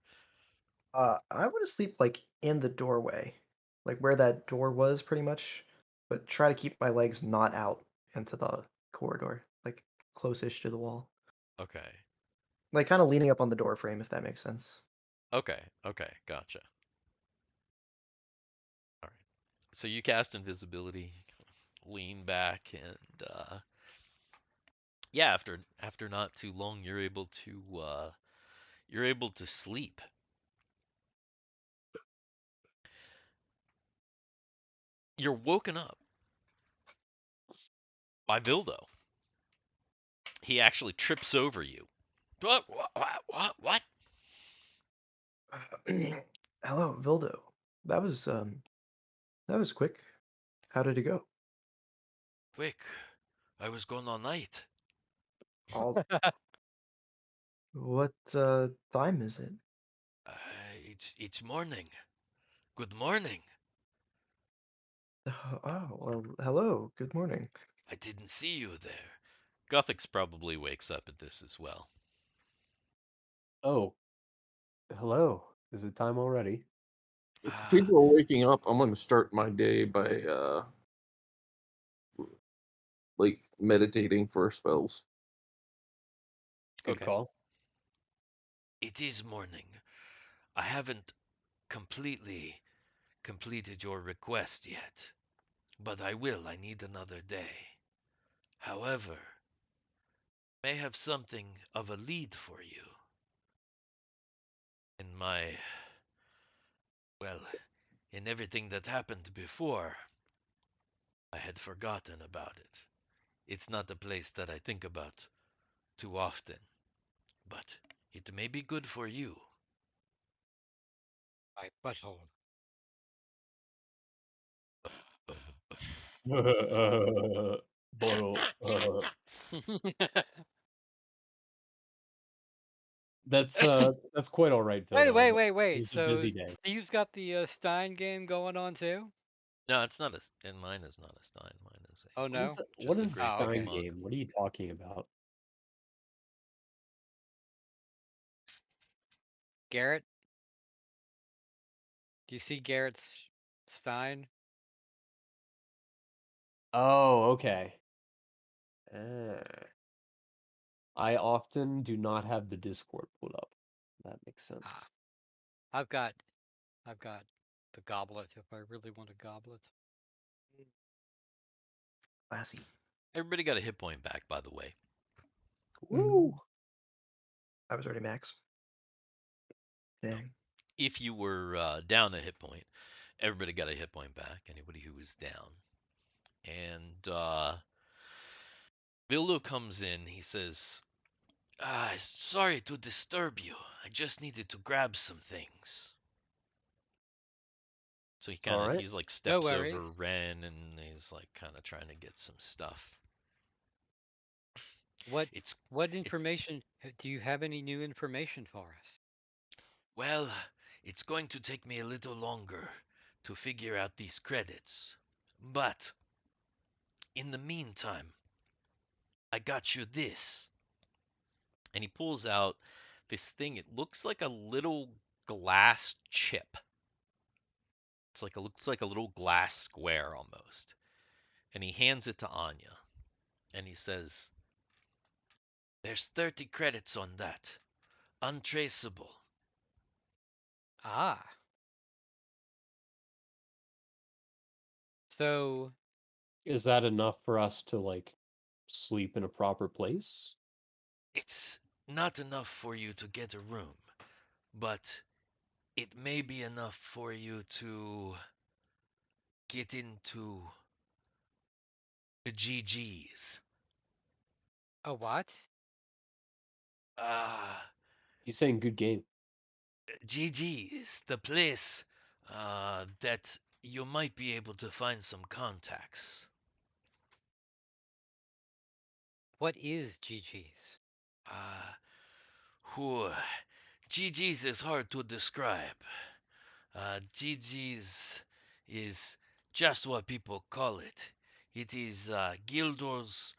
I want to sleep like in the doorway, like where that door was, pretty much, but try to keep my legs not out into the corridor, like close-ish to the wall,
okay,
like kind of leaning up on the door frame, if that makes sense.
okay, gotcha. All right. So you cast invisibility, lean back, and yeah, after not too long, you're able to sleep. You're woken up by Vildo. He actually trips over you. What? What?
Hello, Vildo. That was that was quick. How did it go?
Quick! I was gone all night.
All what time is it?
Uh, it's morning. Good morning.
Oh, well, hello. Good morning.
I didn't see you there. Gothix probably wakes up at this as well.
Oh, hello. Is it time already?
If
Ah,
people are waking up, I'm going to start my day by like meditating for spells.
Good
okay.
call.
It is morning. I haven't completely completed your request yet, but I will. I need another day. However, I may have something of a lead for you in my Well, in everything that happened before, I had forgotten about it. It's not a place that I think about too often, but it may be good for you.
My butthole.
Bottle. That's quite all right,
Wait,
Vildo.
wait,
But
wait,
it
wait.
was a
So
busy day.
Steve's got the Stein game going on too?
No, it's not and mine is not a Stein. Mine is
Oh no.
What
just a
is a
great
Oh,
Stein
okay.
mug.
game? What are you talking about?
Garrett, do you see Garrett's Stein?
Oh, okay. Uh, I often do not have the Discord pulled up. That makes
Ah,
sense.
I've got, I've got the goblet if I really want a goblet.
Classy.
Everybody got a hit point back, by the way.
Woo!
I was already max.
No.
Dang.
If you were down a hit point, everybody got a hit point back. Anybody who was down. And Bildo comes in. He says, sorry to disturb you. I just needed to grab some things. So
All right.
he's like
No
steps over
worries.
Ren and he's like kind of trying to get some stuff.
What
It's
what
it
information do you have any new information for us?
well, it's going to take me a little longer to figure out these credits. But in the meantime, I got you this. And he pulls out this thing. It looks like a little glass chip. Looks like a little glass square almost. And he hands it to Anya. And he says, "There's 30 credits on that. Untraceable."
Ah. So,
Is that enough for us to like sleep in a proper place?
It's not enough for you to get a room, but it may be enough for you to get into the GGs.
a what?
Ah,
He's saying good game.
GGs, the place that you might be able to find some contacts.
What is GG's?
Ah, whew. GGs is hard to describe. GG's is just what people call it. It is Gildor's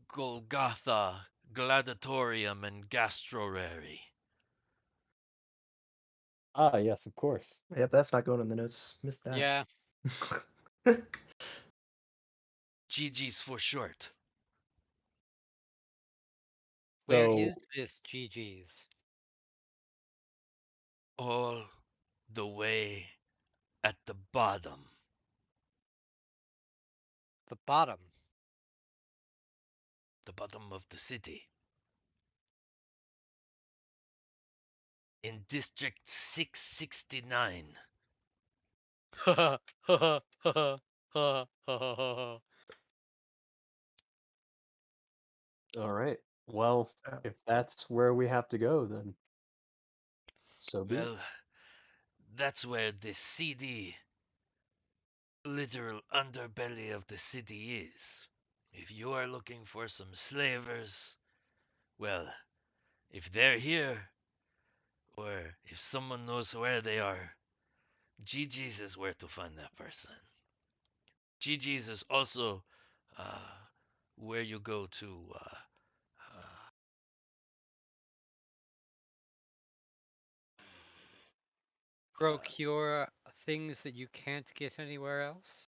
Golgotha, Gladiatorium, and Gastrorary.
Ah, yes, of course.
Yep, that's not going in the notes. Missed that.
Yeah.
GG's for short.
Where is
So,
this GG's?
All the way at the bottom.
The bottom.
The bottom of the city. In District 669.
Ha ha ha ha ha.
all right. Well,
Uh,
if that's where we have to go, then so be it.
Well, that's where the seedy, literal underbelly of the city is. If you are looking for some slavers, well, if they're here, or if someone knows where they are, GG's is where to find that person. GG's is also uh, where you go to
Procure things that you can't get anywhere else?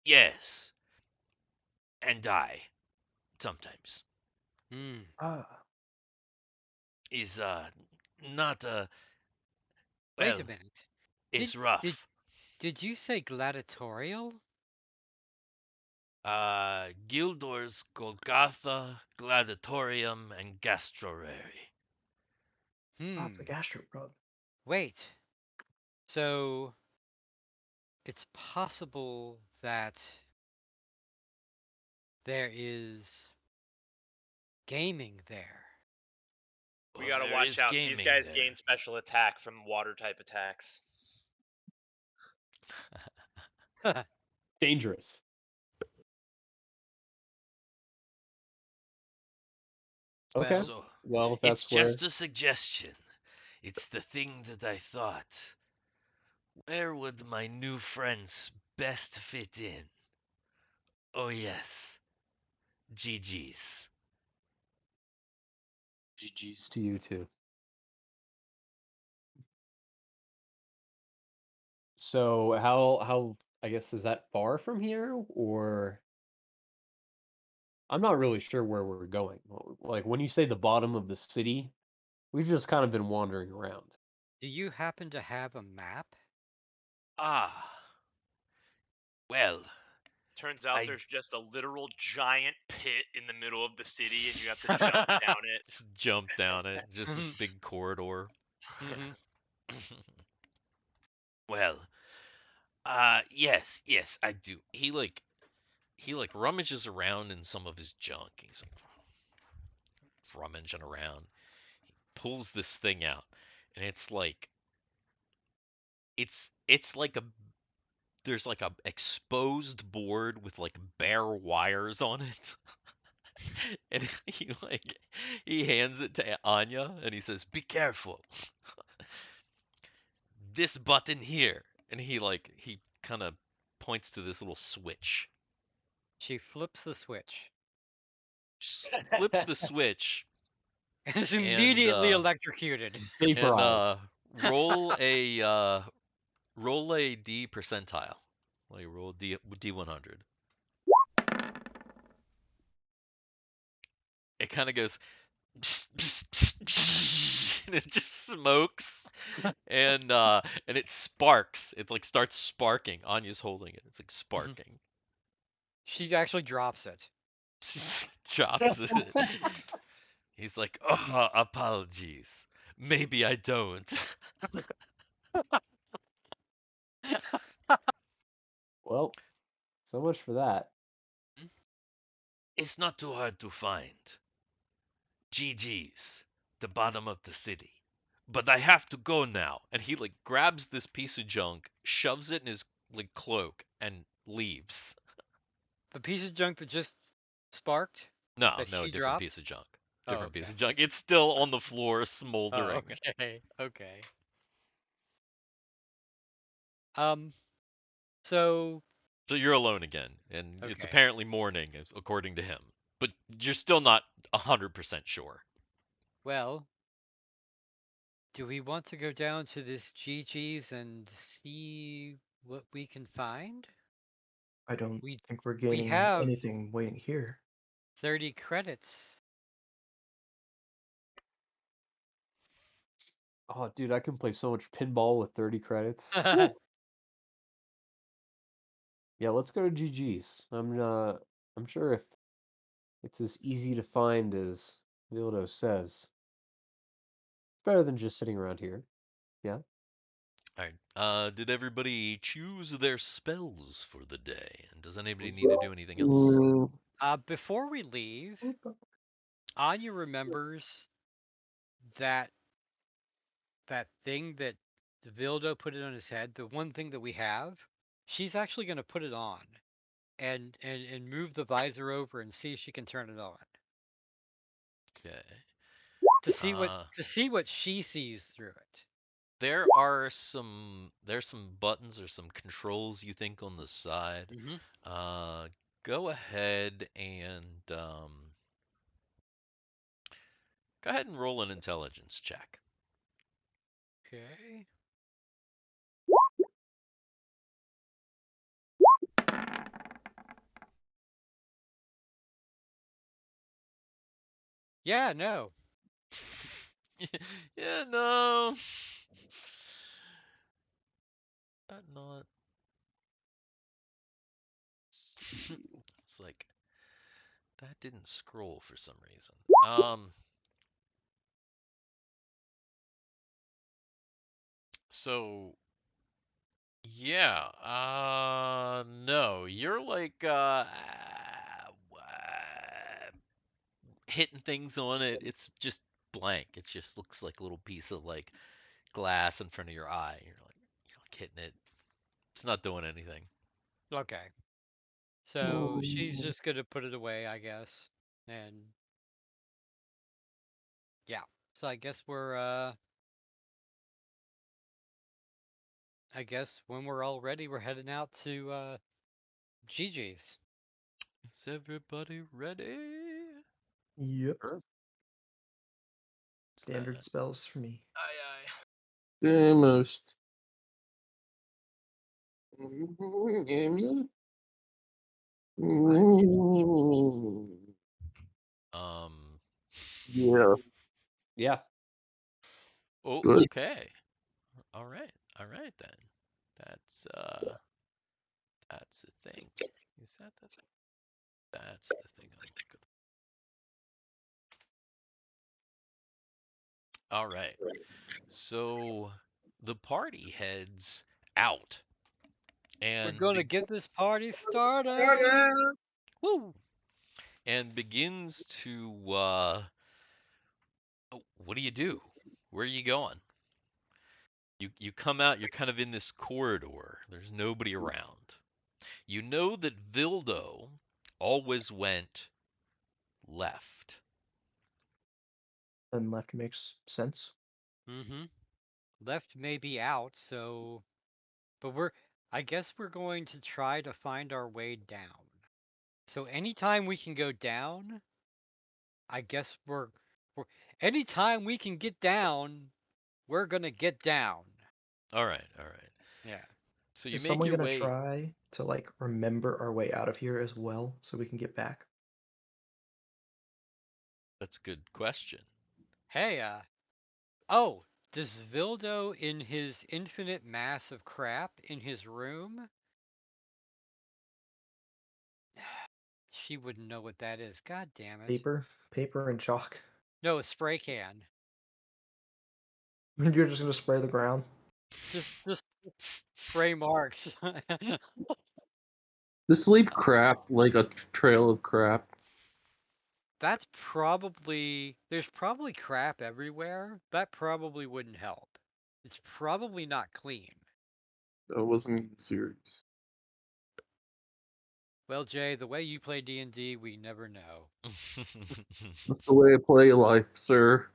yes, and die sometimes.
Hmm.
ah,
Is not
Wait a
well,
minute. Did
it's
did
rough.
did you say gladiatorial?
Gildor's Golgotha, Gladiatorium, and
oh, it's a
Hmm.
gastro probe.
Wait. So it's possible that there is gaming there.
We
Well,
gotta
there
watch
is
out. These
gaming
guys
there.
gain special attack from water type attacks.
Dangerous. Okay.
Well,
So,
Well, if
it's
that's where
just a suggestion. It's the thing that I thought. Where would my new friends best fit in? Oh, yes. GG's.
GG's to you too. So how I guess is that far from here or I'm not really sure where we're going. Like when you say the bottom of the city, we've just kind of been wandering around.
do you happen to have a map?
Ah, well,
Turns out
I
there's just a literal giant pit in the middle of the city, and you have to jump down it.
just jumped down it. Just this
Mhm,
big corridor.
mhm.
Well, yes, I do. He like rummages around in some of his junk. He's like rummaging around. He pulls this thing out, and it's like a there's like a exposed board with like bare wires on it. And he hands it to Anya and he says, "Be careful. This button here." And he kind of points to this little switch.
She flips the switch
Flips the switch
and is
and
immediately electrocuted.
and
Vaporized.
roll a D percentile. Like roll D100. It kind of goes and it just smokes and it sparks. It like starts sparking. Anya's holding it. It's like
Mhm.
sparking.
She actually drops it.
She drops it. He's like, "Oh, apologies. Maybe I don't."
Well, so much for that.
It's not too hard to find. GG's, the bottom of the city. But I have to go now. And he like grabs this piece of junk, shoves it in his like cloak, and leaves.
The piece of junk that just sparked
No,
that
no,
she
different piece of
dropped.
junk.
Oh,
Different piece
okay.
of junk. It's still on the floor,
Oh,
smoldering.
okay. Okay. Um. So
So you're alone again, and it's
okay.
apparently morning, according to him. But you're still not 100% sure.
Well, do we want to go down to this GG's and see what we can find?
I don't
We
think we're
we
gaining
have
anything waiting here.
30 credits.
Oh, dude, I can play so much pinball with 30 credits.
The
Woo! Yeah, let's go to GG's. I'm sure if it's as easy to find as Vildo says, it's better than just sitting around here. Yeah.
All right. Did everybody choose their spells for the day? And does anybody need to do anything else?
Mm,
before we leave, Anya remembers that that thing that Vildo put it on his head, the one thing that we have. She's actually going to put it on and move the visor over and see if she can turn it on
Okay.
to
Uh,
see what she sees through it.
there's some buttons or some controls you think on the side.
Mm-hmm.
Uh, go ahead and go ahead and roll an intelligence check.
Okay. Yeah, no.
Yeah, no. Not. It's like that didn't scroll for some reason. So Yeah. No. You're like hitting things on it. It's just blank. It just looks like a little piece of like glass in front of your eye. You're like hitting it. It's not doing anything.
Okay. So she's
Mm,
just gonna put it away, I guess. And yeah. So I guess when we're all ready, we're heading out to Gigi's.
Is everybody ready?
Yep.
Sure.
Standard spells for me.
Aye, aye.
the most.
Um.
Yeah,
Yeah.
Oh,
good.
okay. All right. All right then. That's the thing. Is that the thing? That's the thing I'm looking for. All right. So the party heads out
We're
and
gonna get this party started. Woo!
and begins to oh, what do you do? Where are you going? You come out, you're kind of in this corridor. There's nobody around. You know that Vildo always went left.
And left makes sense.
Mm-hmm. Left may be out, so but I guess we're going to try to find our way down. So anytime we can go down, I guess we're anytime we can get down, we're gonna get down.
All right, all right.
Yeah.
So you
Is
make
someone
your
gonna
way.
try to like remember our way out of here as well so we can get back?
That's a good question.
Hey, oh, does Vildo in his infinite mass of crap in his room? She wouldn't know what that is. God damn it.
Paper and chalk.
No, a spray can.
You're just gonna spray the ground.
Just spray marks.
Just leave crap like a trail of crap.
That's there's probably crap everywhere. That probably wouldn't help. It's probably not clean.
That wasn't serious.
Well, Jay, the way you play D&D, we never know.
That's the way I play life, sir.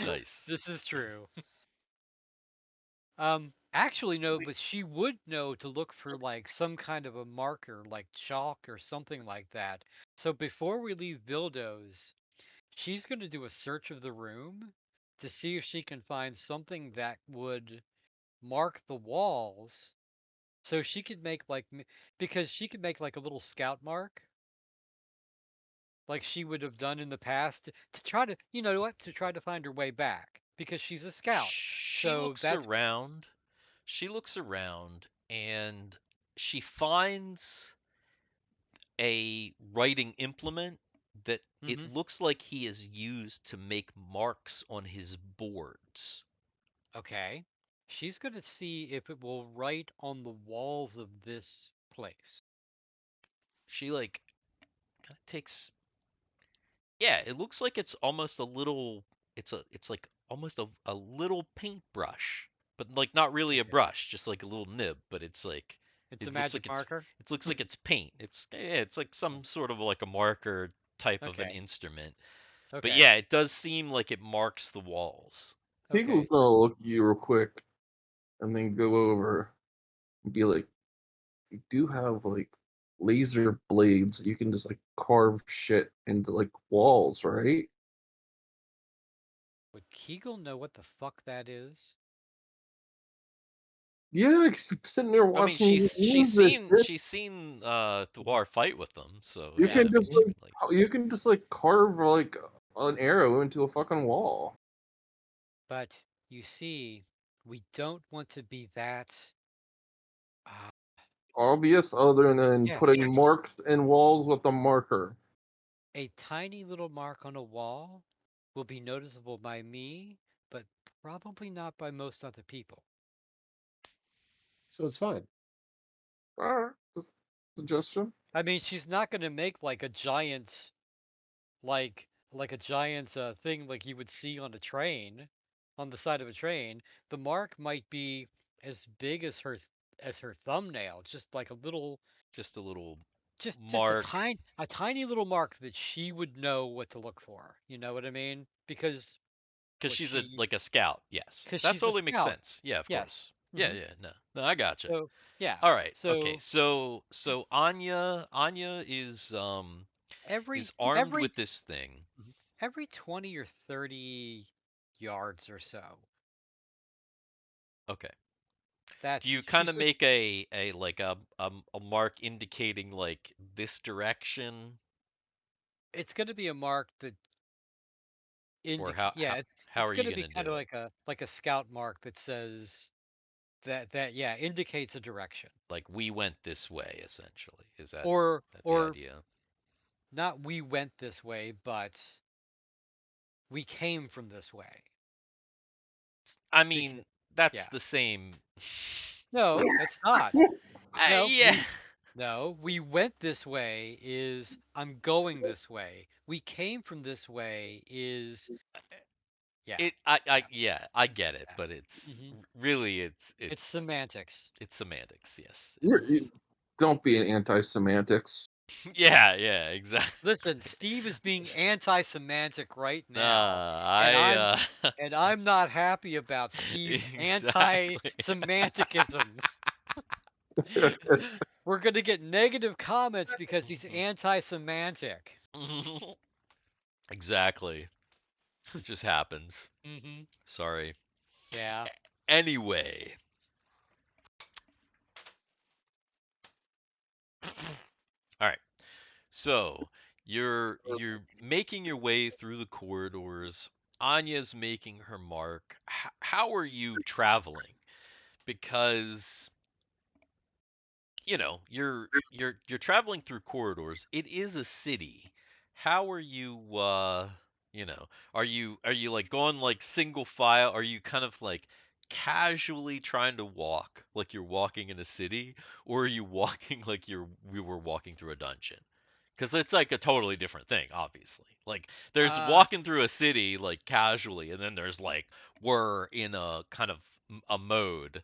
Nice.
This is true. Actually no, but she would know to look for like some kind of a marker, like chalk or something like that. So before we leave Vildo's, she's going to do a search of the room to see if she can find something that would mark the walls. So she could make because she could make like a little scout mark, like she would have done in the past to try to, you know what, to try to find her way back because she's a scout.
She
So
looks
that's
around. She looks around and she finds a writing implement that it
hmm
looks like he has used to make marks on his boards.
okay. She's going to see if it will write on the walls of this place.
She like kind of takes. Yeah, it looks like it's almost a little. It's like almost a little paintbrush, but like not really a
Okay.
brush, just like a little nib. But it's like
It's a
it looks
magic
like it's
marker.
it looks like it's paint. It's like some sort of like a marker type of an
Okay.
instrument. But
Okay.
yeah, it does seem like it marks the walls.
Eagle's
Okay.
gonna look at you real quick and then go over and be like, you do have like laser blades. You can just like carve shit into like walls, right?
Would Kegel know what the fuck that is?
Yeah, like, sitting there
I mean,
watching you use this shit.
she's seen Dwar fight with them, so
You
Yeah.
yeah,
can
I mean,
just
she like
carve like an arrow into a fucking wall.
But you see, we don't want to be that. Uh,
Obvious, other than
yes,
putting marks in walls with a marker.
a tiny little mark on a wall will be noticeable by me, but Probably not by most other people.
So it's fine.
Alright, just suggestion.
I mean, she's not going to make like a giant, like a giant thing like you would see on a train, on the side of a train. The mark might be as big as her thumbnail, just like a little,
Just a little
just
mark.
a tiny little mark that she would know what to look for. You know what I mean? Because
Because
what
she's
she,
like a scout. Yes,
because
that
she's a
totally makes
scout.
sense. Yeah, of
Yes.
course. Yeah,
Hmm.
yeah. No, I gotcha.
So yeah.
All right. Okay.
So
So Anya is
every
armed
every
with this thing.
Mhm. every 20 or 30 yards or so,
Okay. Do
that's
you kind
she's
of
just
make a like a mark indicating like this direction,
it's going to be a mark that
or
indicate
how
yeah,
how
it's
are
going
you
to be
gonna do
kind of
it?
like a scout mark that says that yeah, indicates a direction.
Like we went this way, essentially. Is that the
Or
idea?
not we went this way, but we came from this way.
I
Because
mean, that's
yeah.
the same.
No, it's not. No,
Yeah.
we went this way is I'm going this way. We came from this way is yeah.
I
Yeah.
yeah, I get it, but
Yeah.
it's really
It's semantics.
it's semantics. Yes, it
Hmm.
is.
Don't be an anti-semantics.
Yeah, exactly.
Listen, Steve is being anti-semantic right now, and
I
I'm and I'm not happy about Steve's
exactly.
anti-semanticism. We're gonna get negative comments because he's anti-semantic.
Exactly. It just happens.
Hmm.
Sorry.
Yeah.
Anyway, all right. So you're making your way through the corridors. Anya's making her mark. How are you traveling? Because you're traveling through corridors. It is a city. How are you you know, are you like going like single file? Are you kind of like casually trying to walk like you're walking in a city, or are you walking like we were walking through a dungeon? Because it's like a totally different thing, obviously. Like there's
Uh,
walking through a city like casually, and then there's like we're in a kind of a mode.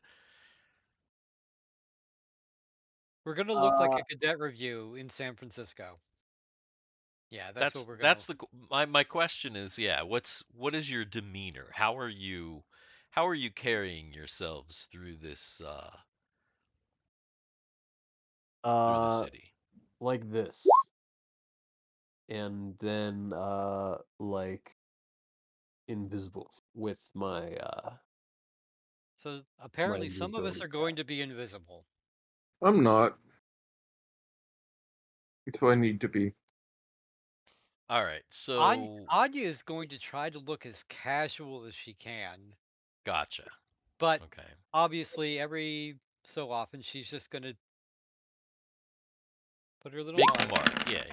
we're gonna look like
Uh,
a cadet review in San Francisco. Yeah, that's what
That's
we're gonna.
that's my question is, yeah, what is your demeanor? How are you carrying yourselves through the
uh,
city?
like this, and then like invisible with
So
my
apparently, some of us
invisibility
are going
spell.
to be invisible.
I'm not until I need to be.
All right. So,
Anya is going to try to look as casual as she can,
gotcha.
but
Okay.
obviously, every so often, she's just gonna put her little
Make the
mark.
mark. Yeah.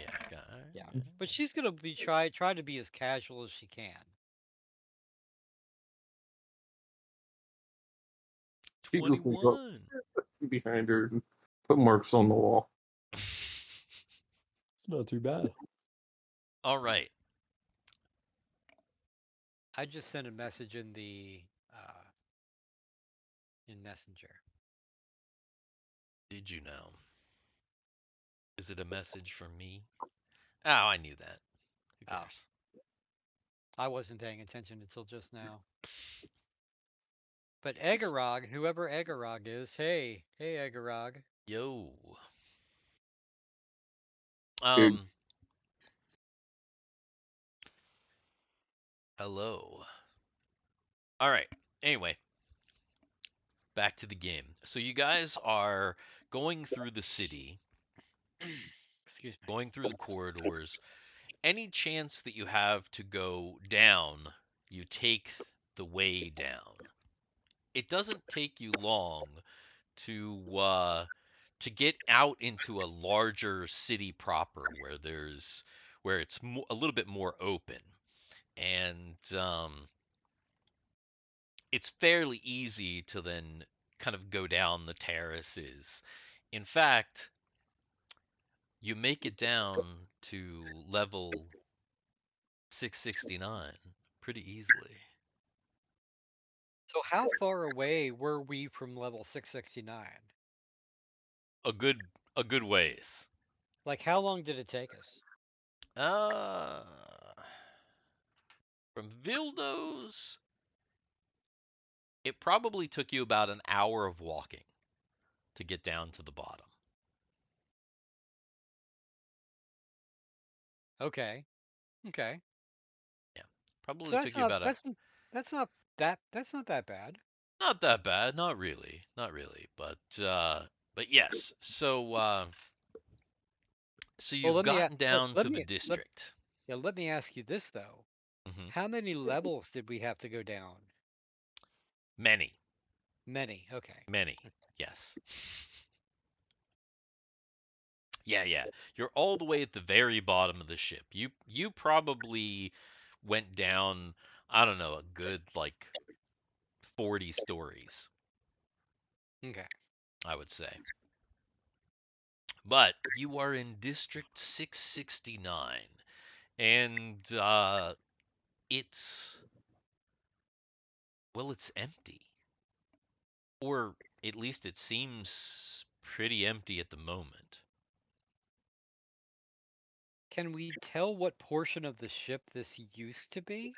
All right,
Yeah,
all right.
but she's gonna be try to be as casual as she can.
She just can go
21.
behind her and put marks on the wall.
It's not too bad.
All right.
I just sent a message in the uh, in Messenger.
Did you know? Is it a message from me? Oh, I knew that. Who
Oh,
cares?
I wasn't paying attention until just now. But Egorog, whoever Egorog is, hey Egorog.
Yo.
Dude,
Um, hello. All right. Anyway, back to the game. So you guys are going through the city,
Excuse me.
going through the corridors. Any chance that you have to go down, you take the way down. It doesn't take you long to get out into a larger city proper where it's a little bit more open, and it's fairly easy to then kind of go down the terraces. In fact, you make it down to level 669 pretty easily.
So how far away were we from level 669?
A good a good ways.
Like how long did it take us?
Uh from Vildos, it probably took you about an hour of walking to get down to the bottom.
Okay. Okay.
Yeah.
So
Probably
that's
took you
not
about a
that's that's not that bad.
not that bad, not really. Not really, but yes. So
Well,
you've gotten down
let
to the
me
district.
let me ask you this though.
Hmm.
How many levels did we have to go down?
Many,
Many. Okay.
many. Yes. Yeah, yeah. You're all the way at the very bottom of the ship. You probably went down, I don't know, a good like 40 stories,
Okay.
I would say. But you are in District 669, and it's well, it's empty, or at least it seems pretty empty at the moment.
Can we tell what portion of the ship this used to be?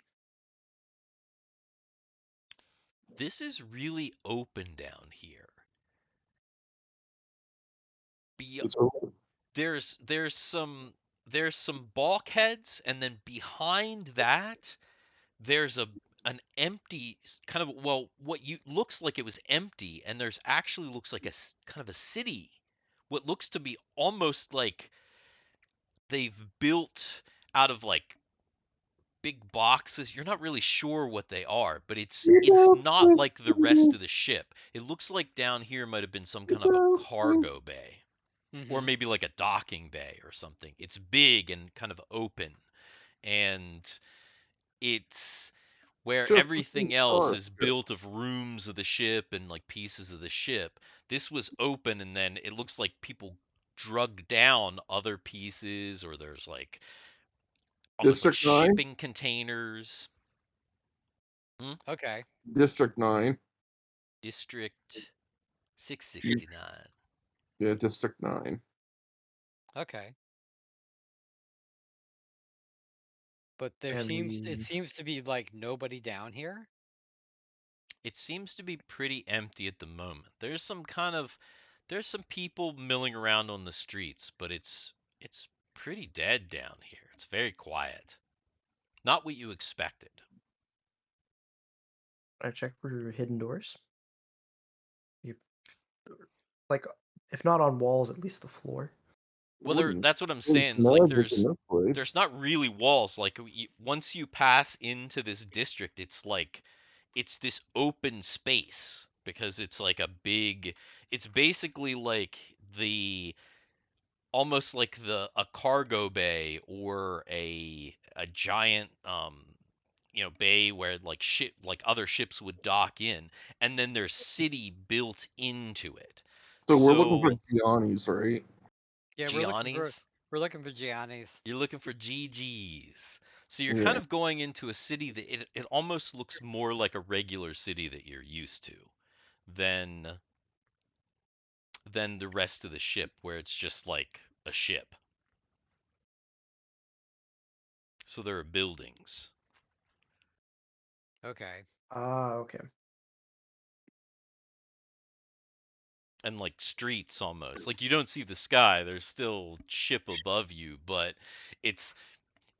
This is really open down here. Be
It's open.
there's some bulkheads, and then behind that there's an empty kind of, well, what you looks like it was empty, and there's actually looks like kind of a city, what looks to be almost like they've built out of like big boxes. You're not really sure what they are, but it's not like the rest of the ship. It looks like down here might have been some kind of a cargo bay, or
Mm-hmm.
maybe like a docking bay or something. It's big and kind of open, and it's where
Just
everything
a
else
car.
is built of rooms of the ship and like pieces of the ship. This was open, and then it looks like people drug down other pieces, or there's like almost like
District 9?
shipping containers. Hmm?
Okay.
District 9.
District
You,
669.
yeah, District 9.
Okay. But
And
it
we've
seems to be like nobody down here.
It seems to be pretty empty at the moment. There's some people milling around on the streets, but it's pretty dead down here. It's very quiet. Not what you expected.
I check for hidden doors. You like if not on walls, at least the floor.
Well,
Wouldn't
that's what I'm
wouldn't
saying. Is like
magic in this
there's
place.
not really walls. Like once you pass into this district, it's this open space because it's like a big. It's basically like the almost like the a cargo bay, or a giant bay where like other ships would dock in, and then there's city built into it.
So we're looking for
So
Giannis, right?
Yeah,
Gianni's,
we're looking for Gianni's.
you're looking for GG's. So you're kind
Yeah.
of going into a city that it almost looks more like a regular city that you're used to than the rest of the ship, where it's just like a ship. So there are buildings
Okay.
Ah, okay.
and like streets almost. Like you don't see the sky, there's still ship above you, but it's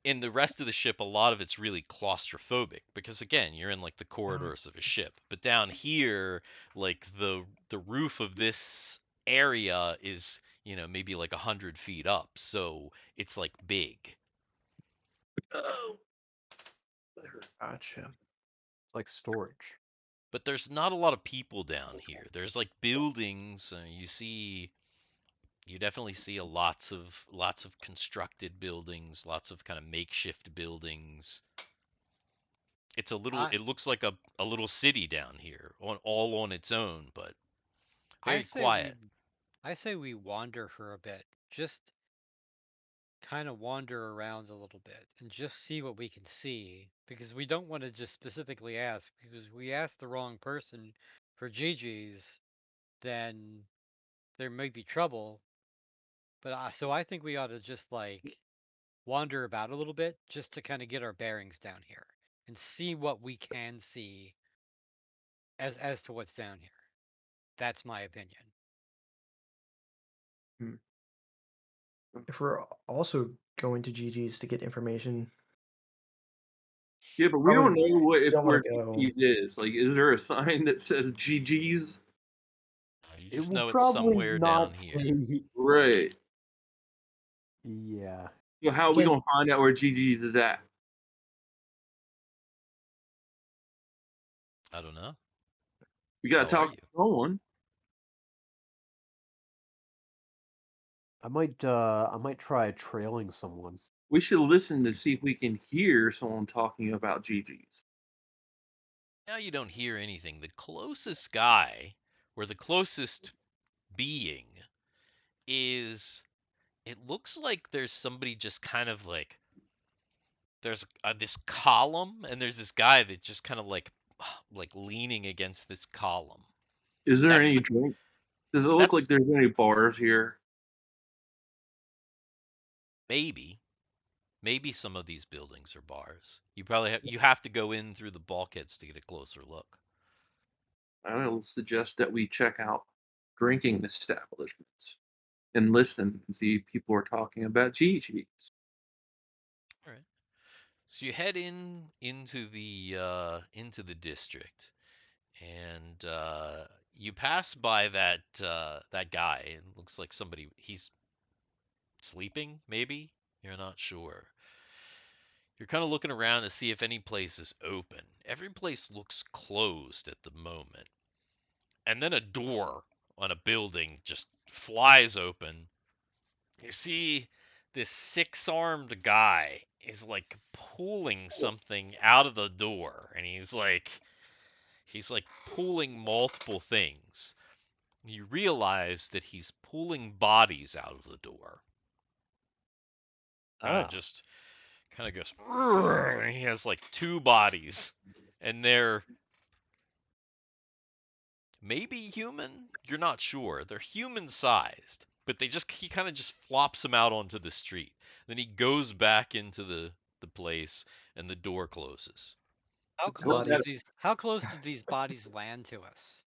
in the rest of the ship, a lot of it's really claustrophobic because again, you're in like the
Mm.
corridors of a ship. But down here, like the roof of this area is, maybe like 100 feet up, so it's like big.
Oh, gotcha. It's like storage.
But there's not a lot of people down here. There's like buildings. You definitely see lots of constructed buildings, lots of kind of makeshift buildings. It's a little.
I
It looks like a little city down here, all on its own, but
I
very
say we
quiet.
I say we wander for a bit. Just kind of wander around a little bit and just see what we can see because we don't want to just specifically ask because we ask the wrong person for Gigi's, then there may be trouble. But so I think we ought to just like wander about a little bit just to kind of get our bearings down here and see what we can see as to what's down here. That's my opinion.
If we're also going to GG's to get information,
Yeah, but we
probably
don't know what if
don't
where
want to go.
GG's is. Like, is there a sign that says GG's?
You
It
just
will
know it's
probably
somewhere down
not
here.
say.
Right.
Yeah.
So how
You
are we
can't.
gonna find out where GG's is at?
I don't know.
We gotta
How are
talk
you?
to someone.
I might try trailing someone.
We should listen to see if we can hear someone talking about GG's.
Now you don't hear anything. The closest guy, or the closest being, is. It looks like there's somebody just kind of like there's this column, and there's this guy that's just kind of like leaning against this column.
Is there
That's
any
the
drink? Does it look like
that's
there's any bars here?
maybe some of these buildings are bars. You have to go in through the bulkheads to get a closer look.
I would suggest that we check out drinking establishments and listen and see if people are talking about GG's.
All right. So you head into the district, and you pass by that guy. It looks like he's sleeping. Maybe you're not sure. You're kind of looking around to see if any place is open. Every place looks closed at the moment. And then a door on a building just flies open. You see this six-armed guy is like pulling something out of the door, and he's like pulling multiple things. You realize that he's pulling bodies out of the door. Kind of
Ah.
just kind of goes. And he has like two bodies, and they're maybe human. You're not sure. They're human sized, but he kind of just flops them out onto the street. Then he goes back into the place, and the door closes.
How
The two
close do
That's
bodies.
these bodies land to us?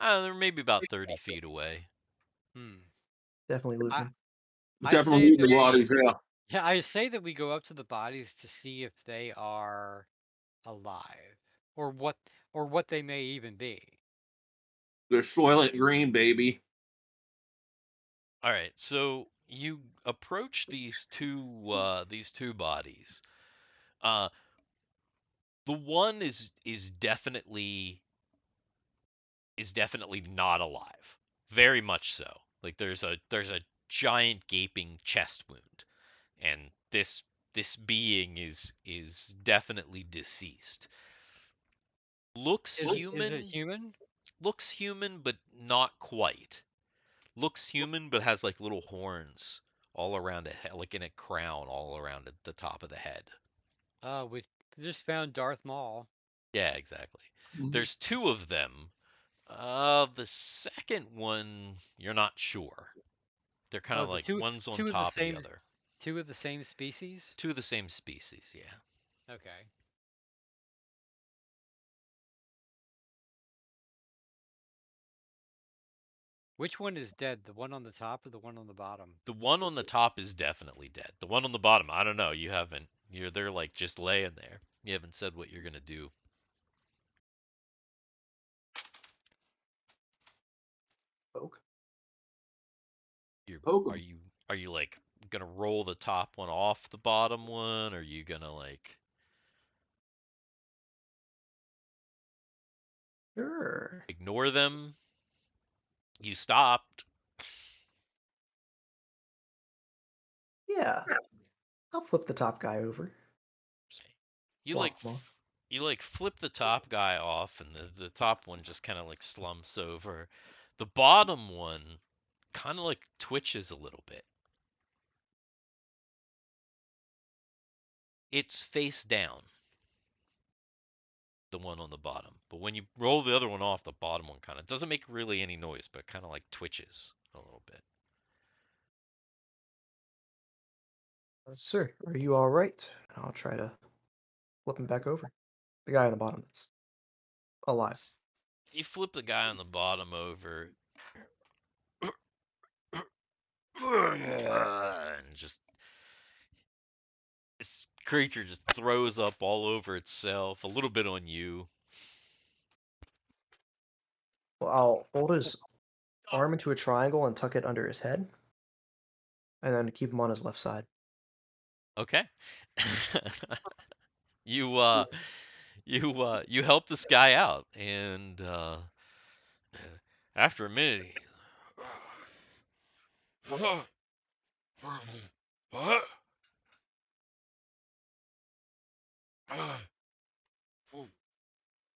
They're maybe about 30 feet away.
Hmm.
Definitely looting
I
them.
I
definitely
say
use the
that
bodies, yeah.
I say that we go up to the bodies to see if they are alive or what they may even be.
They're Soylent Green, baby.
All right, so you approach these two bodies. Uh, the one is definitely not alive. Very much so. Like there's a giant gaping chest wound, and this being is definitely deceased. Looks
Is it
human,
human?
looks human, but not quite. Looks human, but has like little horns all around it, like in a crown all around the top of the head.
We just found Darth Maul.
Yeah, exactly.
Mhm.
There's two of them. The second one, you're not sure. They're kind
Oh,
of
the
like
two
one's on
two of the
top of the
same
other.
two of the same species?
Two of the same species, yeah.
Okay. Which one is dead? The one on the top or the one on the bottom?
The one on the top is definitely dead. The one on the bottom, I don't know. You haven't. They're like just laying there. You haven't said what you're gonna do.
Poke.
You're
Poke
are
'em.
you are you like gonna roll the top one off the bottom one? Are you gonna like
Sure.
ignore them? You stopped.
Yeah. I'll flip the top guy over. Just
You like
walk him off.
You like flip the top guy off, and the top one just kind of like slumps over. The bottom one kind of like twitches a little bit. It's face down, the one on the bottom. But when you roll the other one off, the bottom one kind of doesn't make really any noise, but kind of like twitches a little bit.
Sir, are you all right? And I'll try to flip him back over. The guy on the bottom that's alive.
You flip the guy on the bottom over, and just this creature just throws up all over itself, a little bit on you.
Well, I'll hold his arm into a triangle and tuck it under his head, and then keep him on his left side.
Okay. you you help this guy out, and after a minute,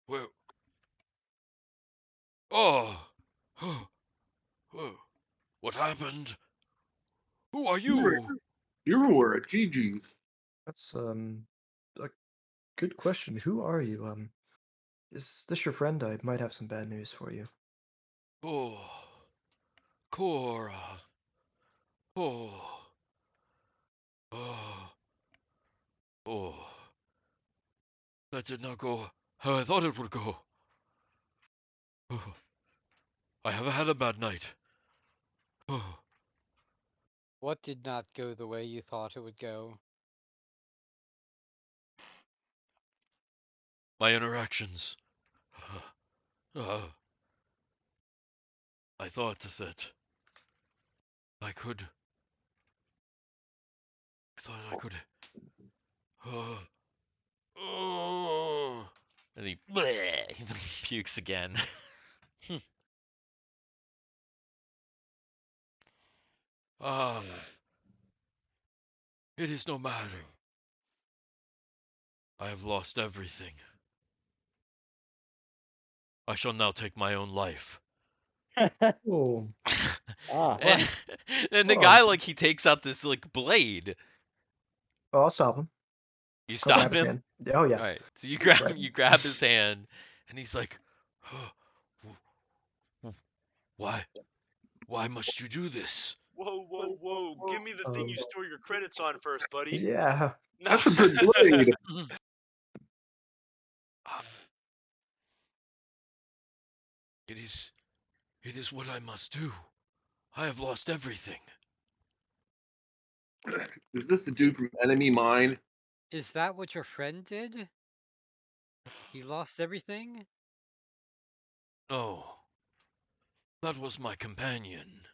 Where? Oh, what happened? Who are
You were,
you?
you were at Gigi's.
That's a good question. Who are you? Is this your friend? I might have some bad news for you.
Oh, Cora. Oh, oh, oh. That did not go how I thought it would go. Oh, I have had a bad night. Oh,
What did not go the way you thought it would go?
my interactions. Uh, I thought that I could. I thought I could. Uh, oh. And he pukes again. Ah, it is no matter. I have lost everything. I shall now take my own life.
Oh,
Ah,
and,
what?
and the
Hold on.
guy, like, he takes out this, like, blade.
Oh, I'll stop him.
You
I'll grab
stop
his
him?
hand. Oh yeah,
Alright, so
right.
you grab his hand, and he's like, why? Why must you do this?
Whoa, whoa, whoa! Give me the thing you
Um,
store your credits on first, buddy.
yeah.
No.
That's a good blade.
It is, it is what I must do. I have lost everything.
Is this the dude from Enemy Mine?
Is that what your friend did? He lost everything?
No, that was my companion.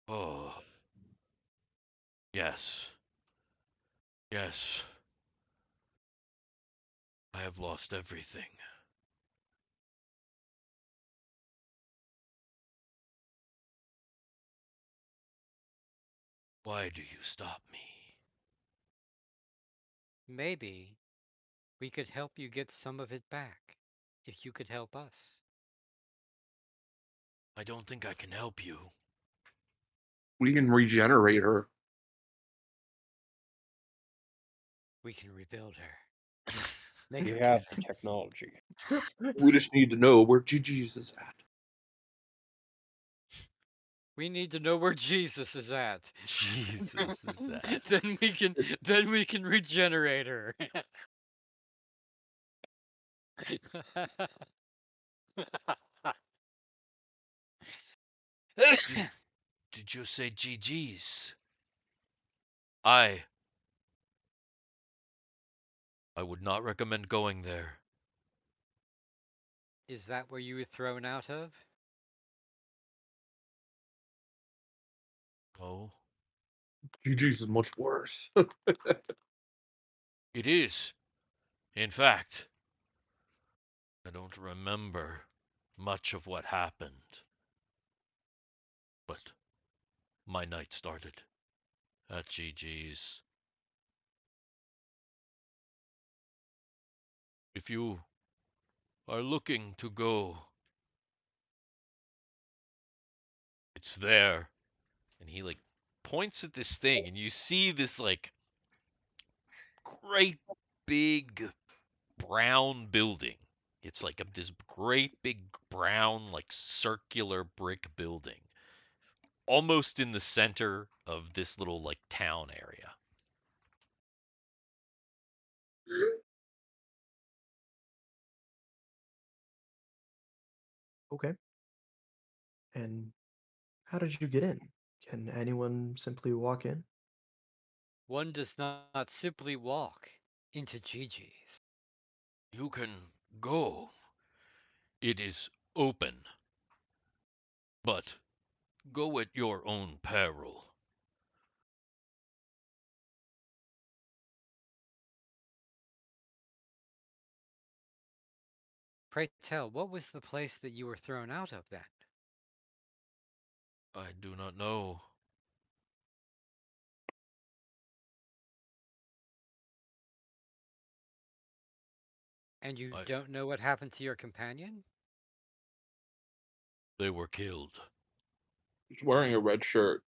Oh, yes, yes, I have lost everything. Why do you stop me?
Maybe we could help you get some of it back. If you could help us.
I don't think I can help you.
We can regenerate her.
We can rebuild her.
we
Make her
have
good.
the technology.
We just need to know where Gigi's is at.
We need to know where Jesus is at.
Jesus is that?
then we can regenerate her.
Did you say GG's? I I would not recommend going there.
Is that where you were thrown out of?
Oh,
Gigi's is much worse.
it is. In fact, I don't remember much of what happened, but my night started at GG's. if you are looking to go, it's there. And he like points at this thing, and you see this like great big brown building. It's like this great big brown like circular brick building, almost in the center of this little like town area.
Okay. And how did you get in? Can anyone simply walk in?
One does not simply walk into Gigi's.
You can go. It is open, but go at your own peril.
Pray tell, what was the place that you were thrown out of then?
I do not know.
And you
I,
don't know what happened to your companion?
they were killed.
He's wearing a red shirt.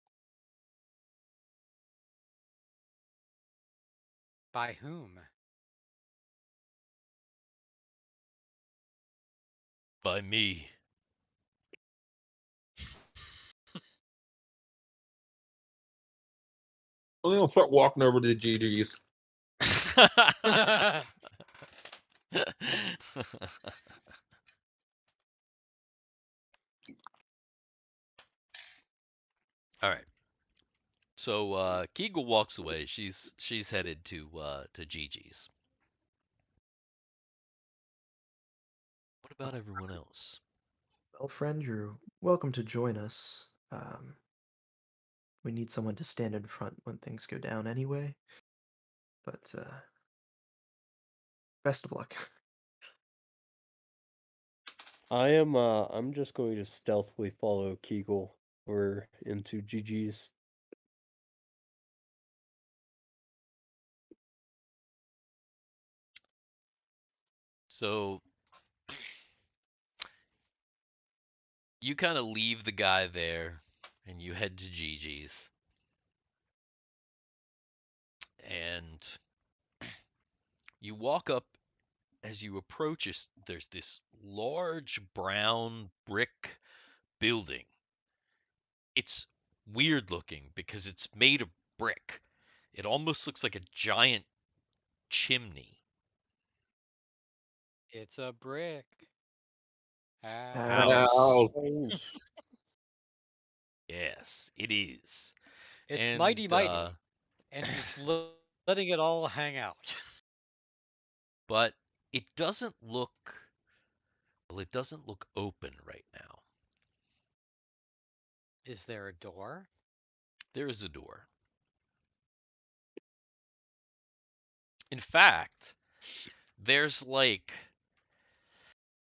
By whom?
By me.
I'm gonna start walking over to GG's.
All right. So Kegel walks away. She's headed to Gigi's. What about everyone else?
Well, friend, you're welcome to join us. We need someone to stand in front when things go down anyway. But best of luck.
I'm just going to stealthily follow Kegel or into GG's.
So you kind of leave the guy there and you head to Gigi's. And you walk up. As you approach, there's this large brown brick building. It's weird looking because it's made of brick. It almost looks like a giant chimney.
It's a brick.
House.
House.
Yes, it is.
It's
And
mighty, and it's letting it all hang out.
but it doesn't look well, it doesn't look open right now.
Is there a door?
There is a door. In fact, there's like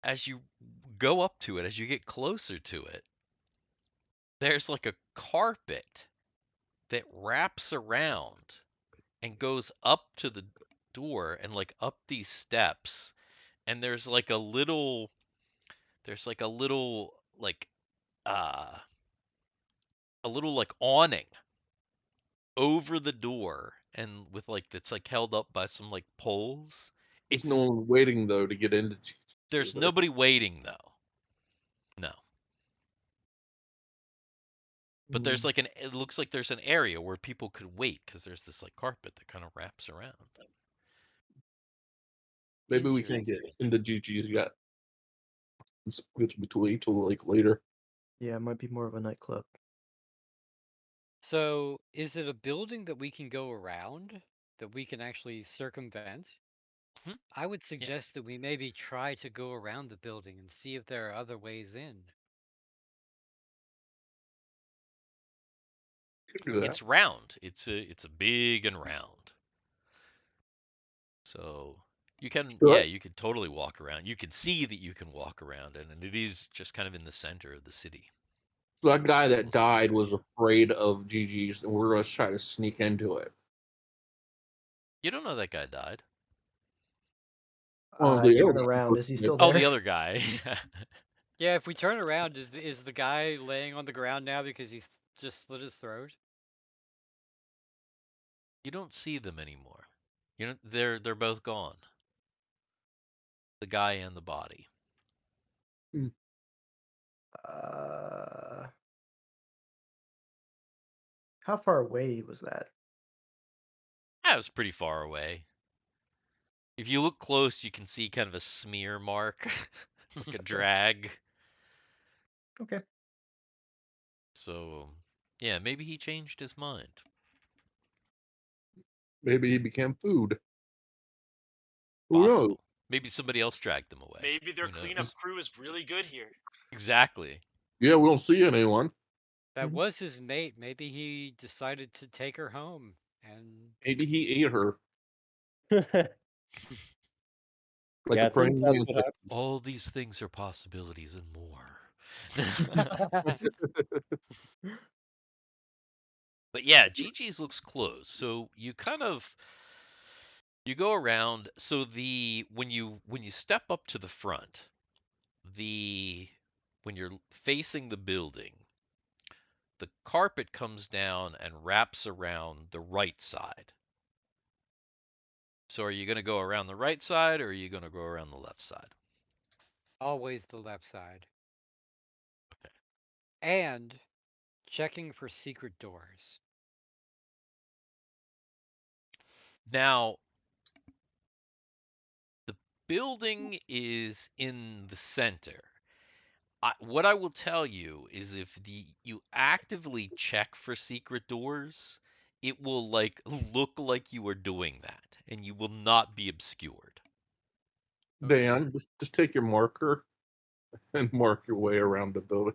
as you go up to it, as you get closer to it, there's like a carpet that wraps around and goes up to the door and like up these steps, and there's like a little like uh a little like awning over the door, and with like that's like held up by some like poles.
There's no
It's
one waiting though to get into GG's, is
There's
there?
nobody waiting though. No. But there's
Mm,
like it looks like there's an area where people could wait because there's this like carpet that kind of wraps around.
Maybe we can't get into GG's yet. It's between till like later.
yeah, it might be more of a nightclub.
So, is it a building that we can go around? That we can actually circumvent?
Hmm?
I would
Yeah.
suggest that we maybe try to go around the building and see if there are other ways in.
We can do that.
It's round. It's a big and round. So
Do
you could totally walk around. You can see that you can walk around, and it is just kind of in the center of the city.
So that guy
This
that
little city
died
area.
was afraid of GG's, and we're gonna try to sneak into it.
You don't know that guy died.
Well,
I
the
turn
arrow
around. Is he still
Oh, the
there?
other guy.
Yeah, if we turn around, is the guy laying on the ground now because he's just slit his throat?
You don't see them anymore. You know, they're both gone. The guy and the body.
Uh, how far away was that?
That was pretty far away. If you look close, you can see kind of a smear mark, like a drag.
Okay.
So, yeah, maybe he changed his mind.
Maybe he became food. Who knows?
Possible. Maybe somebody else dragged them away.
Maybe their
Who
cleanup
knows?
crew is really good here.
Exactly.
Yeah, we don't see anyone.
That was his mate. Maybe he decided to take her home and
Maybe he ate her
Yeah,
like a
I think
praying
that's what
mantis.
All these things are possibilities and more.
happened.
But yeah, GG's looks closed. So you kind of you go around. So the when you step up to the front, the when you're facing the building, the carpet comes down and wraps around the right side. So are you going to go around the right side or are you going to go around the left side?
always the left side.
Okay.
And checking for secret doors.
Now, the building is in the center. What I will tell you is if you actively check for secret doors, it will like look like you are doing that and you will not be obscured.
Okay.
Dan, just take your marker and mark your way around the building.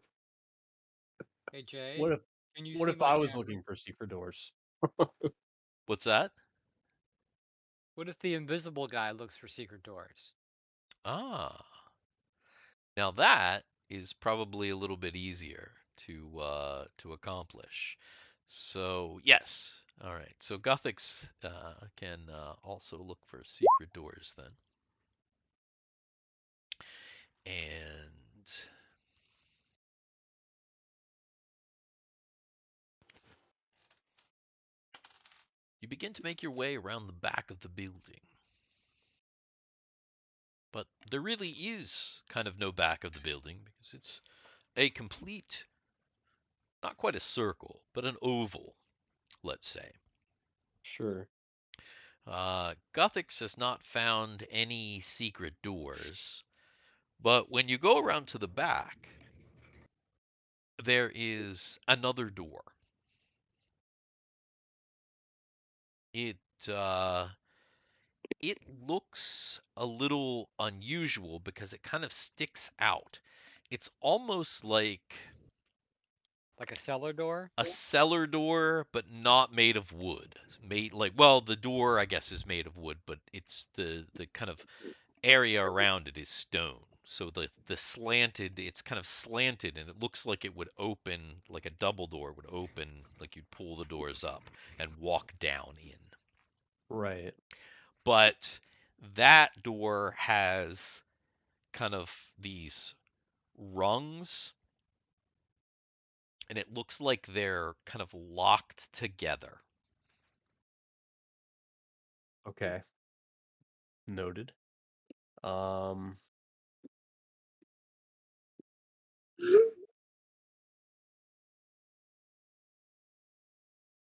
Hey Jay,
What if
can you
what
see
if
my
I was
camera?
looking for secret doors?
What's that?
What if the invisible guy looks for secret doors?
Ah. Now that is probably a little bit easier to accomplish. So yes, all right. So Gothics can also look for secret doors then, and you begin to make your way around the back of the building. But there really is kind of no back of the building because it's a complete, not quite a circle, but an oval, let's say.
Sure.
Gothics has not found any secret doors, but when you go around to the back, there is another door. It uh, it looks a little unusual because it kind of sticks out. It's almost like
Like a cellar door?
a cellar door, but not made of wood. It's made like, well, the door I guess is made of wood, but it's the kind of area around it is stone. So the slanted, it's kind of slanted, and it looks like it would open like a double door would open, like you'd pull the doors up and walk down in.
Right.
But that door has kind of these rungs, and it looks like they're kind of locked together.
Okay. Noted. Um,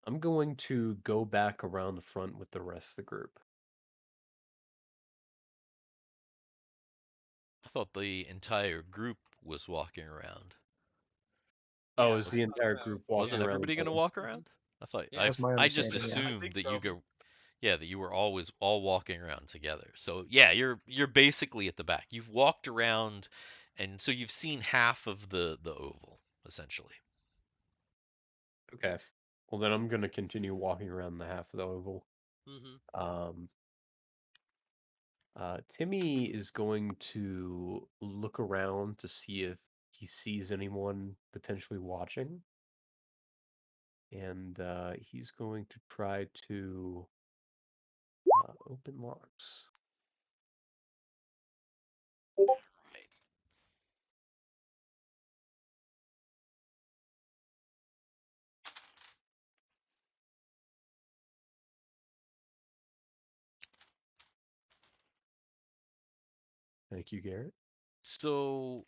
I'm going to go back around the front with the rest of the group.
I thought the entire group was walking around.
Oh,
Yeah,
is
I
the
Wasn't
thought
entire
so.
group walking
wasn't
around the
everybody going to
building?
walk around? I thought
Yeah.
I
That's my
I just
understanding. Yeah.
I
assumed
think
that you
so.
go yeah, that you were always all walking around together. So yeah, you're basically at the back. You've walked around and so you've seen half of the oval essentially.
Okay. Well, then I'm going to continue walking around the half of the oval.
Mm-hmm.
Um, Timmy is going to look around to see if he sees anyone potentially watching. And he's going to try to open locks. Thank you, Garrett.
So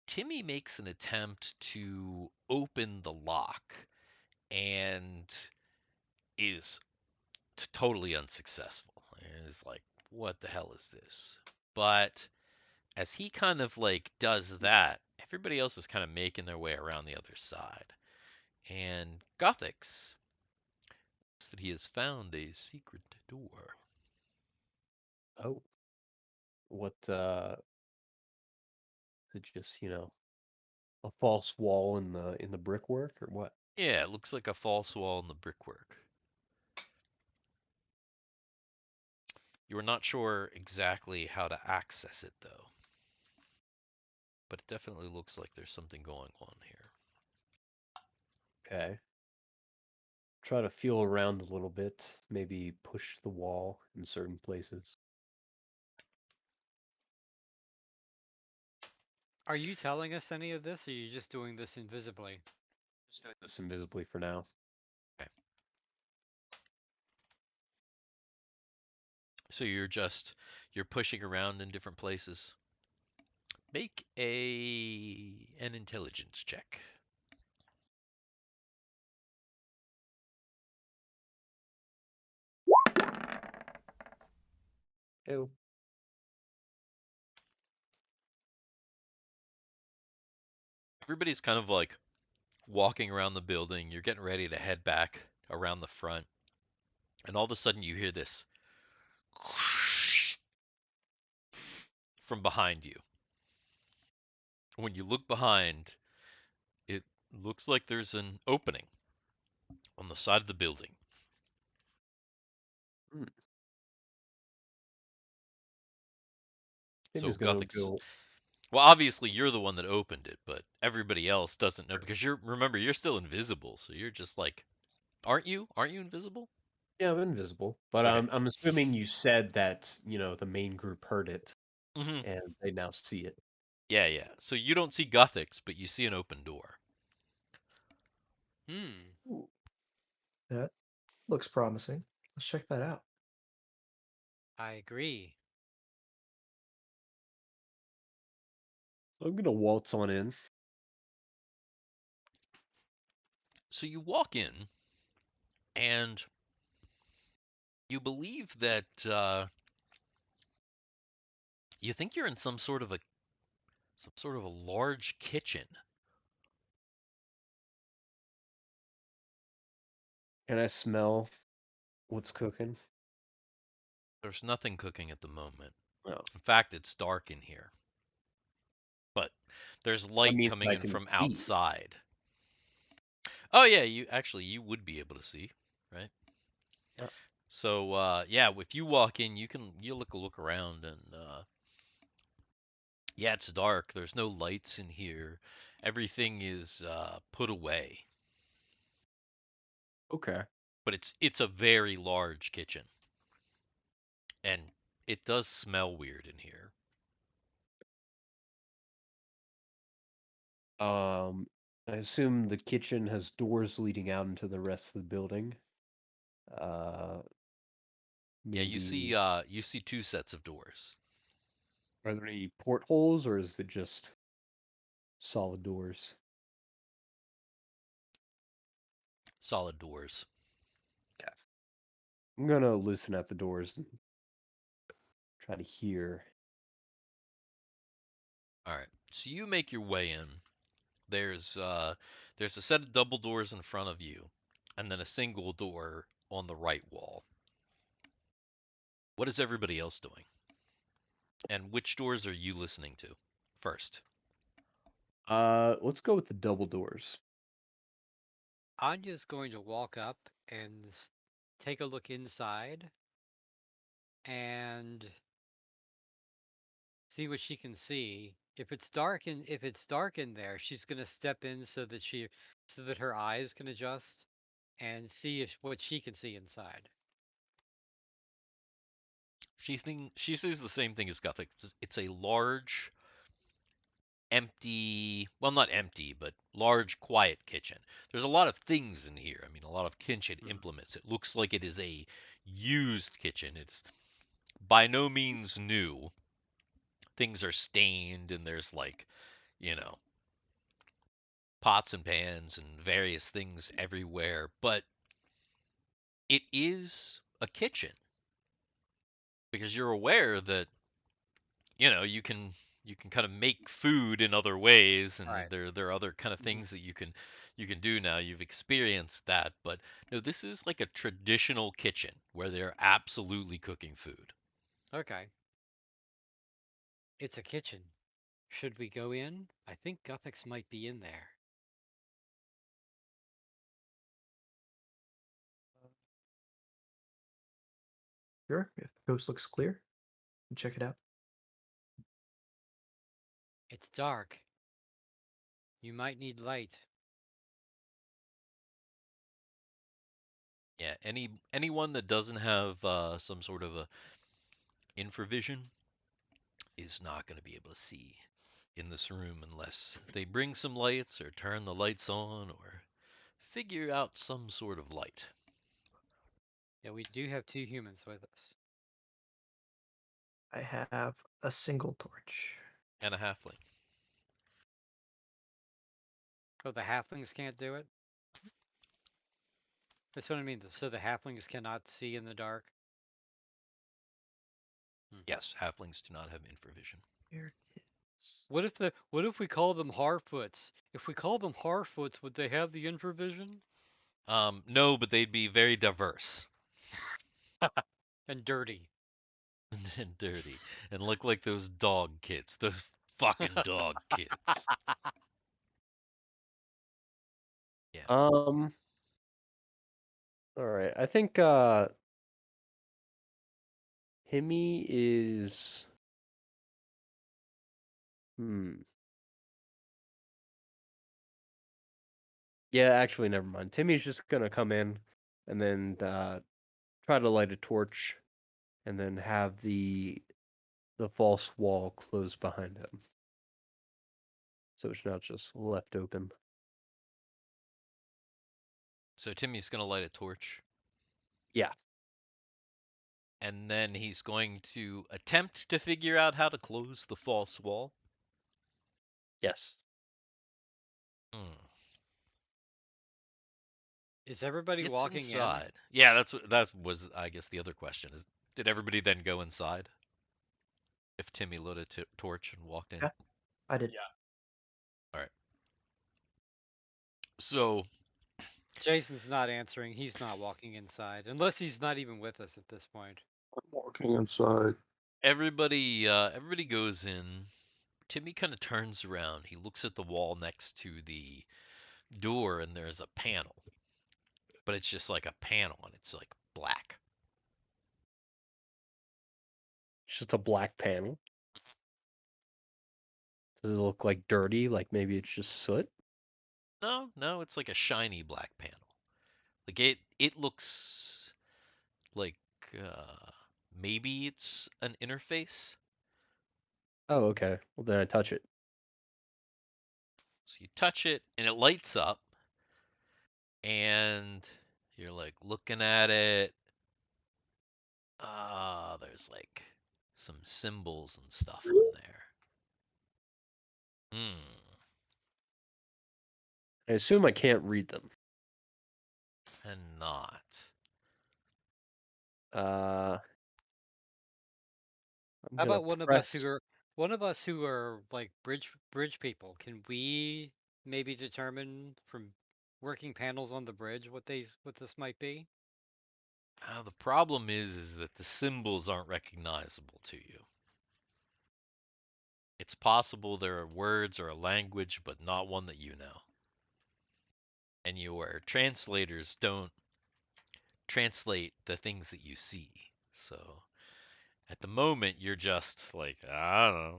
Timmy makes an attempt to open the lock and is totally unsuccessful. And is like, what the hell is this? But as he kind of like does that, everybody else is kind of making their way around the other side. And Gothix says that he has found a secret door.
Oh, what? Is it just a false wall in the brickwork or what?
Yeah, it looks like a false wall in the brickwork. You are not sure exactly how to access it though. But it definitely looks like there's something going on here.
Okay. Try to feel around a little bit. Maybe push the wall in certain places.
Are you telling us any of this, or are you just doing this invisibly?
Just doing this invisibly for now.
Okay. So you're pushing around in different places. Make an intelligence check.
Ew.
Everybody's kind of like walking around the building. You're getting ready to head back around the front. And all of a sudden you hear this from behind you. When you look behind, it looks like there's an opening on the side of the building.
Hmm.
So
Timmy's gonna
Gothix,
go.
well, obviously you're the one that opened it, but everybody else doesn't know because you're still invisible. So you're just like, aren't you? Aren't you invisible?
Yeah, I'm invisible, but
Okay.
I'm assuming you said that the main group heard it
Hmm.
and they now see it.
Yeah, yeah. So you don't see Gothix, but you see an open door.
Hmm.
Ooh.
That looks promising. Let's check that out.
I agree.
I'm gonna waltz on in.
So you walk in, and you believe that you think you're in some sort of a large kitchen.
Can I smell what's cooking?
There's nothing cooking at the moment.
No,
In fact, it's dark in here, but there's
that
light
means
coming
I
in
can
from
see.
outside. Oh yeah, you would be able to see, right?
Yeah.
So yeah, if you walk in, you look around and yeah, it's dark. There's no lights in here. Everything is put away,
Okay.
but it's a very large kitchen, and it does smell weird in here.
Um, I assume the kitchen has doors leading out into the rest of the building. Uh,
Yeah,
maybe
you see two sets of doors.
are there any portholes or is it just solid doors?
Solid doors.
Yeah. I'm gonna listen at the doors and try to hear.
All right. So you make your way in. There's a set of double doors in front of you, and then a single door on the right wall. What is everybody else doing? And which doors are you listening to first?
Let's go with the double doors.
Anya's going to walk up and take a look inside and see what she can see. If it's dark in there, she's gonna step in so that her eyes can adjust and see if what she can see inside.
She sees the same thing as Gothic. It's a large, empty, well, not empty, but large, quiet kitchen. There's a lot of things in here. I mean, a lot of kitchen
Mhm.
implements. It looks like it is a used kitchen. It's by no means new. Things are stained, and there's like, you know, pots and pans and various things everywhere, but it is a kitchen because you're aware that, you can kind of make food in other ways, and
Right.
there are other kind of things that you can do now. You've experienced that, but no, this is like a traditional kitchen where they're absolutely cooking food.
Okay. It's a kitchen. Should we go in? I think Guthix might be in there.
Sure, if the coast looks clear, check it out.
It's dark. You might need light.
Yeah, anyone that doesn't have some sort of a infravision is not going to be able to see in this room unless they bring some lights or turn the lights on or figure out some sort of light.
Yeah, we do have 2 humans with us.
I have a single torch.
And a halfling.
Oh, the halflings can't do it? That's what I mean. So the halflings cannot see in the dark?
Yes, halflings do not have infravision.
Here it is.
What if we call them Harfoots? If we call them Harfoots, would they have the infravision?
No, but they'd be very diverse
And dirty.
and dirty and look like those dog kids, those fucking dog kids. Yeah.
All right. I think Timmy is hmm. Yeah, actually never mind. Timmy's just gonna come in and then try to light a torch and then have the false wall close behind him. So it's not just left open.
So Timmy's gonna light a torch,
Yeah.
and then he's going to attempt to figure out how to close the false wall.
Yes.
Hmm.
Is everybody
Gets
walking in?
inside. Yeah, that was, I guess, the other question is, did everybody then go inside? If Timmy lit a torch and walked in.
Yeah, I did.
Yeah.
All right. So
Jason's not answering. He's not walking inside. Unless he's not even with us at this point.
I'm walking inside.
everybody goes in. Timmy kind of turns around. He looks at the wall next to the door, and there's a panel, but it's just like a panel, and it's like black.
It's just a black panel. Does it look like dirty? Like maybe it's just soot?
No, no, it's like a shiny black panel. Like it looks like uh, maybe it's an interface.
Oh, okay. Well, then I touch it.
So you touch it, and it lights up, and you're like looking at it. There's like some symbols and stuff on there. Hmm.
I assume I can't read them.
Cannot.
I'm
How
gonna
about
press.
one of us who are like bridge people? Can we maybe determine from working panels on the bridge what this might be?
The problem is that the symbols aren't recognizable to you. It's possible there are words or a language, but not one that you know. And your translators don't translate the things that you see. So at the moment, you're just like, I don't know.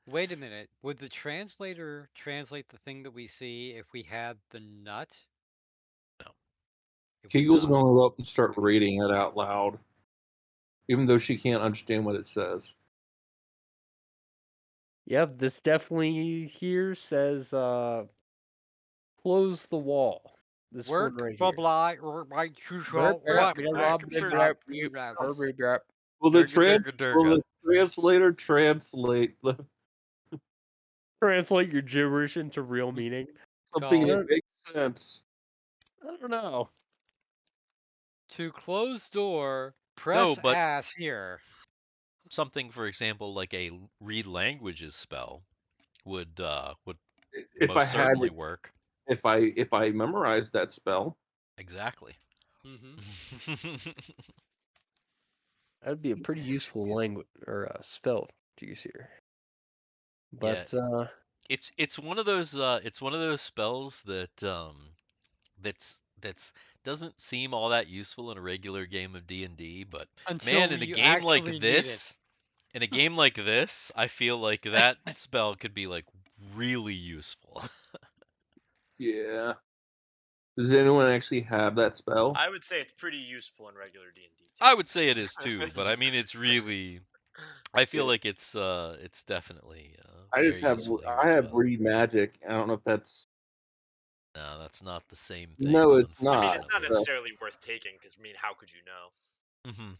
Wait a minute. Would the translator translate the thing that we see if we had the nut?
No.
It would
Kegel's
not.
going to go up and start reading it out loud, even though she can't understand what it says.
Yep, this definitely here says close the wall. This one
Work,
right
blah
here.
blah, or my
Burp, burp,
what?
blah, blah, blah, blah, blah, blah, blah.
Will
Durga, durga, durga.
the translator translate
Translate your gibberish into real meaning.
something
Called
that makes sense?
I don't know.
to close door,
No,
press
but
ass here.
something, for example, like a read languages spell would
If I
most
had
certainly
it,
work.
if I memorized that spell,
Exactly.
Mm-hmm.
That'd be a pretty useful language or spell to use here.
Yeah,
But
it's one of those spells that's doesn't seem all that useful in a regular game of D&D, but man,
Until
in a
you
game like
actually need it.
this, I feel like that spell could be like really useful.
yeah. Does anyone actually have that spell?
I would say it's pretty useful in regular D&D too.
I would say it is too, but I mean it's really I feel
Yeah.
like it's definitely
I just
very
have
useful here
I
as
have
well.
read magic. I don't know if that's
No, that's not the same thing,
no, it's
I mean,
not.
it's not
unfortunately.
So,
necessarily worth taking because I mean, how could you know?
Hmm.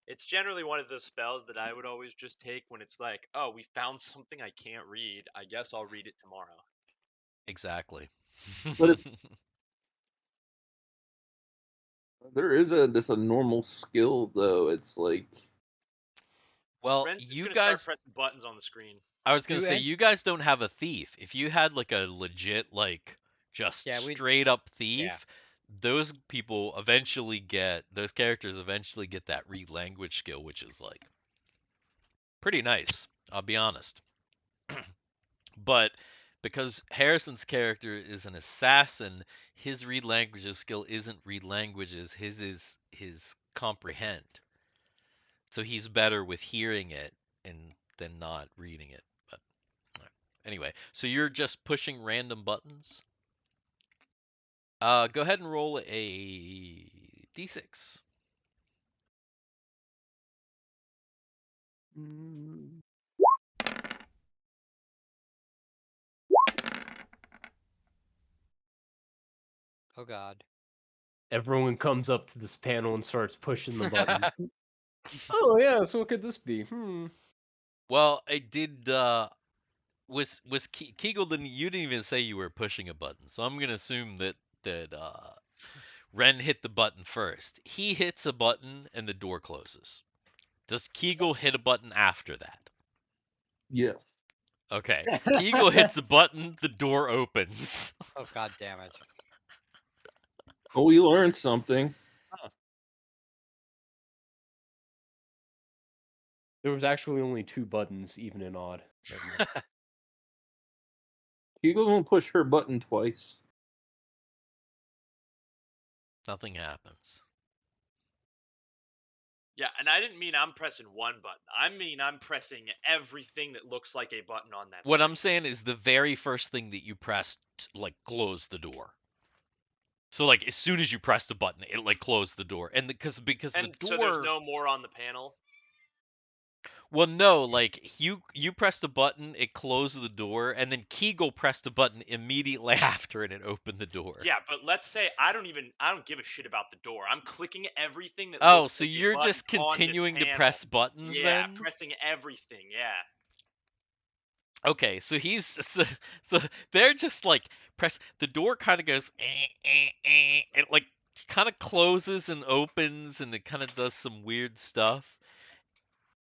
It's generally one of those spells that I would always just take when it's like, oh, we found something I can't read. I guess I'll read it tomorrow.
Exactly.
but if there is a normal skill though, it's like
Well,
Ren's just
you
gonna start
guys,
pressing buttons on the screen.
I was gonna
To
say,
end,
you guys don't have a thief. If you had like a legit, like, just
yeah, we,
straight up
yeah.
thief, those characters eventually get that read language skill, which is like pretty nice, I'll be honest. But because Harrison's character is an assassin, his read languages skill isn't read languages, his is his comprehend. So he's better with hearing it and than not reading it. But anyway, so you're just pushing random buttons. Go ahead and roll a d6.
mm,
Oh God.
everyone comes up to this panel and starts pushing the buttons. Oh yes, what could this be?
Well, I did. Was Kegel didn't you didn't even say you were pushing a button, so I'm gonna assume that Ren hit the button first. He hits a button and the door closes. Does Kegel hit a button after that?
yes.
Okay. Kegel hits a button, the door opens.
Oh God damn it.
Oh, we learned something.
There was actually only 2 buttons, even and odd. Never mind.
Kegel won't push her button twice.
Nothing happens.
Yeah, and I didn't mean I'm pressing one button. I mean I'm pressing everything that looks like a button on that
What
screen.
I'm saying is the very first thing that you pressed like closed the door. So like as soon as you pressed the button, it like closed the door. And because the
And so there's
door.
no more on the panel.
Well, no, like you pressed a button, it closed the door, and then Kegel pressed a button immediately after, and it opened the door.
Yeah, but let's say I don't give a shit about the door. I'm clicking everything that
Oh,
looks
so
like a
you're
button
just
on this
continuing to
panel.
press buttons
Yeah,
then?
pressing everything. Yeah.
Okay, so he's so they're just like press the door kind of goes it like kind of closes and opens and it kind of does some weird stuff.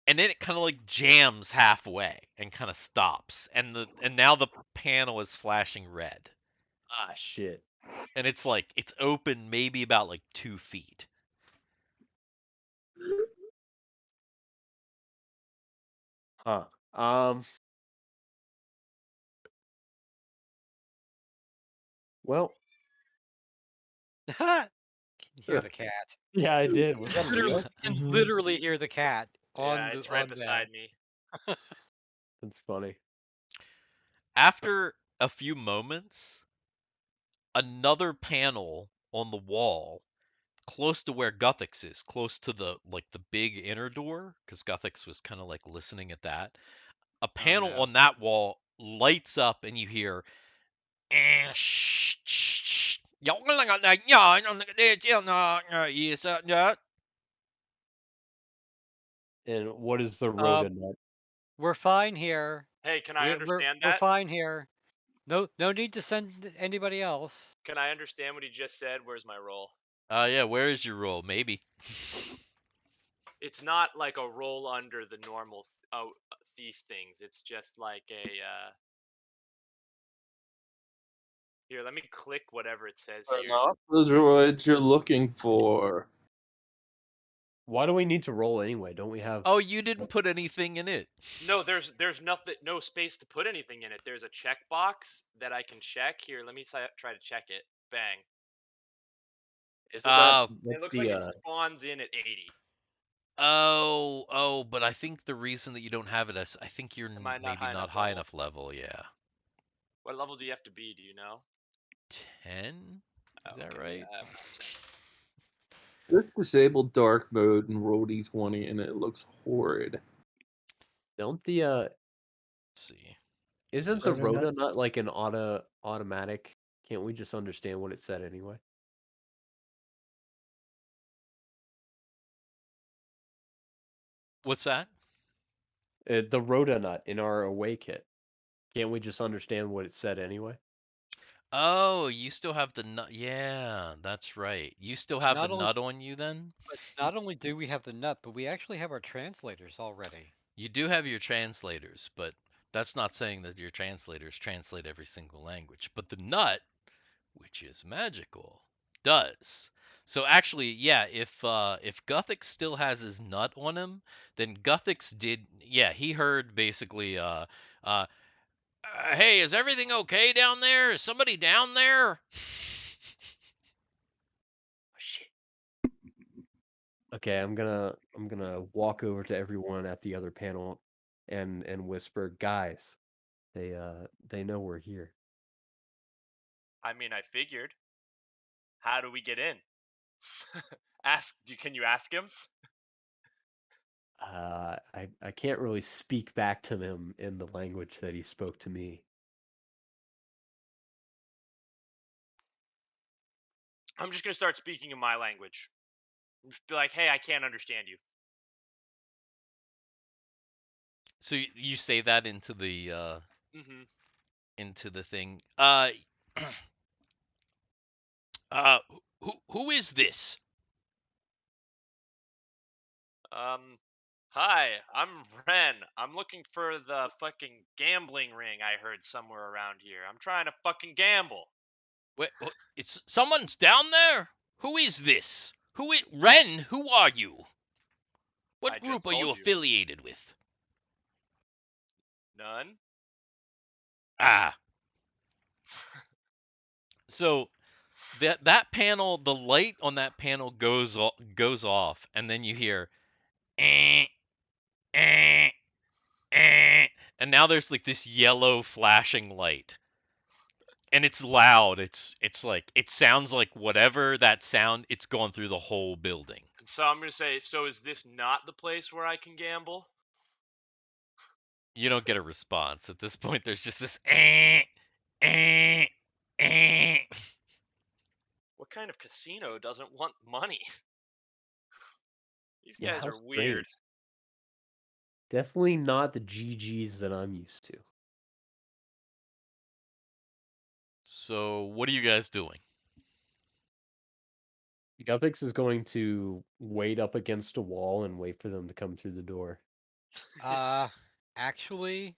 And then it kind of like jams halfway and kind of stops and now the panel is flashing red.
Ah, shit.
And it's like it's open maybe about like 2 feet.
Huh. Well,
Can hear the cat.
yeah, I did. Was that
Literally,
real?
can literally hear the cat
Yeah,
on the
it's right
on that.
beside me.
That's funny.
After a few moments, another panel on the wall close to where Guthix is, close to the like the big inner door, because Guthix was kind of like listening at that. A
Oh
panel
no.
on that wall lights up, and you hear, shh, shh, shh.
And what is the
Uh,
rhoda nut?
we're fine here.
Hey, can I
We're
understand
we're
that?
fine here. No need to send anybody else.
Can I understand what he just said? Where's my roll?
Yeah, where is your roll? Maybe.
It's not like a roll under the normal thief things. It's just like a here, let me click whatever it says
Are
here.
not the droids you're looking for.
Why do we need to roll anyway? Don't we have?
Oh, you didn't put anything in it.
No, there's nothing, no space to put anything in it. There's a checkbox that I can check. Here, let me try to check it. Bang.
Isn't that
It
that's
looks like
the
it spawns in at 80.
but I think the reason that you don't have it is I think you're
Am I not
maybe
high
not
enough
high
level?
enough level. Yeah,
What level do you have to be? Do you know?
10.
Oh,
Is that
okay.
right?
Yeah, I'm not 10.
This disabled dark mode and roll d20 and it looks horrid.
don't the
Let's see.
isn't the
Just-
Rhoda
rhoda
nuts.
nut like an automatic? Can't we just understand what it said anyway?
What's that?
The rhoda nut in our away kit. Can't we just understand what it said anyway?
Oh, you still have the nut. Yeah, that's right. You still have the
Not only
nut on you then?
not only do we have the nut, but we actually have our translators already.
You do have your translators, but that's not saying that your translators translate every single language. But the nut, which is magical, does. So actually, yeah, if Guthix still has his nut on him, then Guthix did. Yeah, he heard basically, hey, is everything okay down there? Is somebody down there?
Oh, shit. Okay, I'm gonna walk over to everyone at the other panel and whisper, guys, they know we're here.
I mean, I figured. How do we get in? Can you ask him?
I can't really speak back to him in the language that he spoke to me.
I'm just gonna start speaking in my language. Just be like, hey, I can't understand you.
So you say that into the
Mm-hmm.
thing. Who is this?
Hi, I'm Ren. I'm looking for the fucking gambling ring I heard somewhere around here. I'm trying to fucking gamble.
Wait, it's someone's down there. Who is this? Ren? Who are you?
I
What
just
group are you
told you.
affiliated with?
None?
Ah, so that panel, the light on that panel goes off, and then you hear, eh, eh, eh, and now there's like this yellow flashing light, and it's loud. It's like it sounds like whatever that sound. It's going through the whole building.
And so I'm gonna say, so is this not the place where I can gamble?
You don't get a response at this point. There's just this eh, eh, eh.
What kind of casino doesn't want money? These
Yeah,
guys
how
are weird.
strange. Definitely not the GGs that I'm used to.
So what are you guys doing?
Guthix is going to wait up against a wall and wait for them to come through the door.
Uh, actually,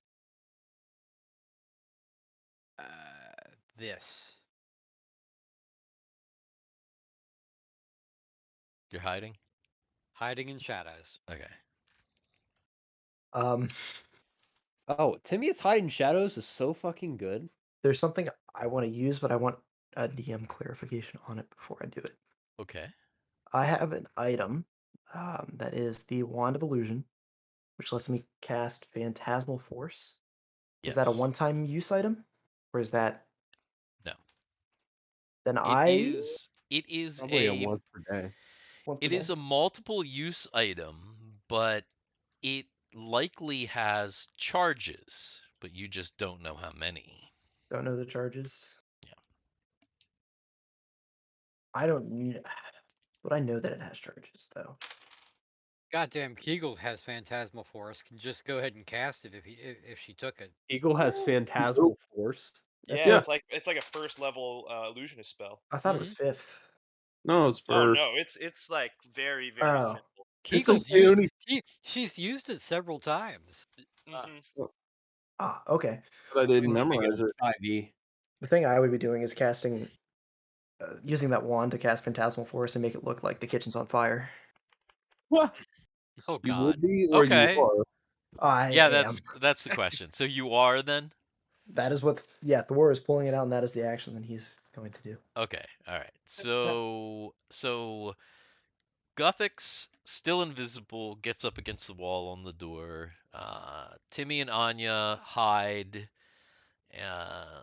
uh, this.
You're hiding.
Hiding in shadows.
Okay.
Um,
Oh, Timmy's Hide in Shadows is so fucking good.
there's something I want to use, but I want a DM clarification on it before I do it.
Okay.
I have an item that is the Wand of Illusion, which lets me cast Phantasmal Force. Is that a
Yes.
one-time use item, or is that
No.
then
It
I
is. It is
Probably a
a.
once per day.
once per
It
day?
is a multiple use item, but it likely has charges, but you just don't know how many.
Don't know the charges.
Yeah.
I don't need, but I know that it has charges though.
Goddamn, Kegel has Phantasmal Force. Can just go ahead and cast it if she took it.
Eagle has phantasmal force.
That's
Yeah,
Yeah.
it.
it's like a first level illusionist spell.
I thought it was fifth.
No, it's
Oh
first.
no, it's like very
Oh.
simple.
It's like
Kegel's
the
used.
only.
She's used it several times.
Hmm.
Okay.
I didn't
I think
memorize
it's
it.
5e.
The thing I would be doing is casting, using that wand to cast Phantasmal Force and make it look like the kitchen's on fire.
Oh
You
God.
would be, or you
Okay.
are.
I
Yeah,
am.
that's the question. So you are then?
That is what. Yeah, Thor is pulling it out, and that is the action that he's going to do.
Okay. All right. So Guthix, still invisible, gets up against the wall on the door. Timmy and Anya hide. Uh,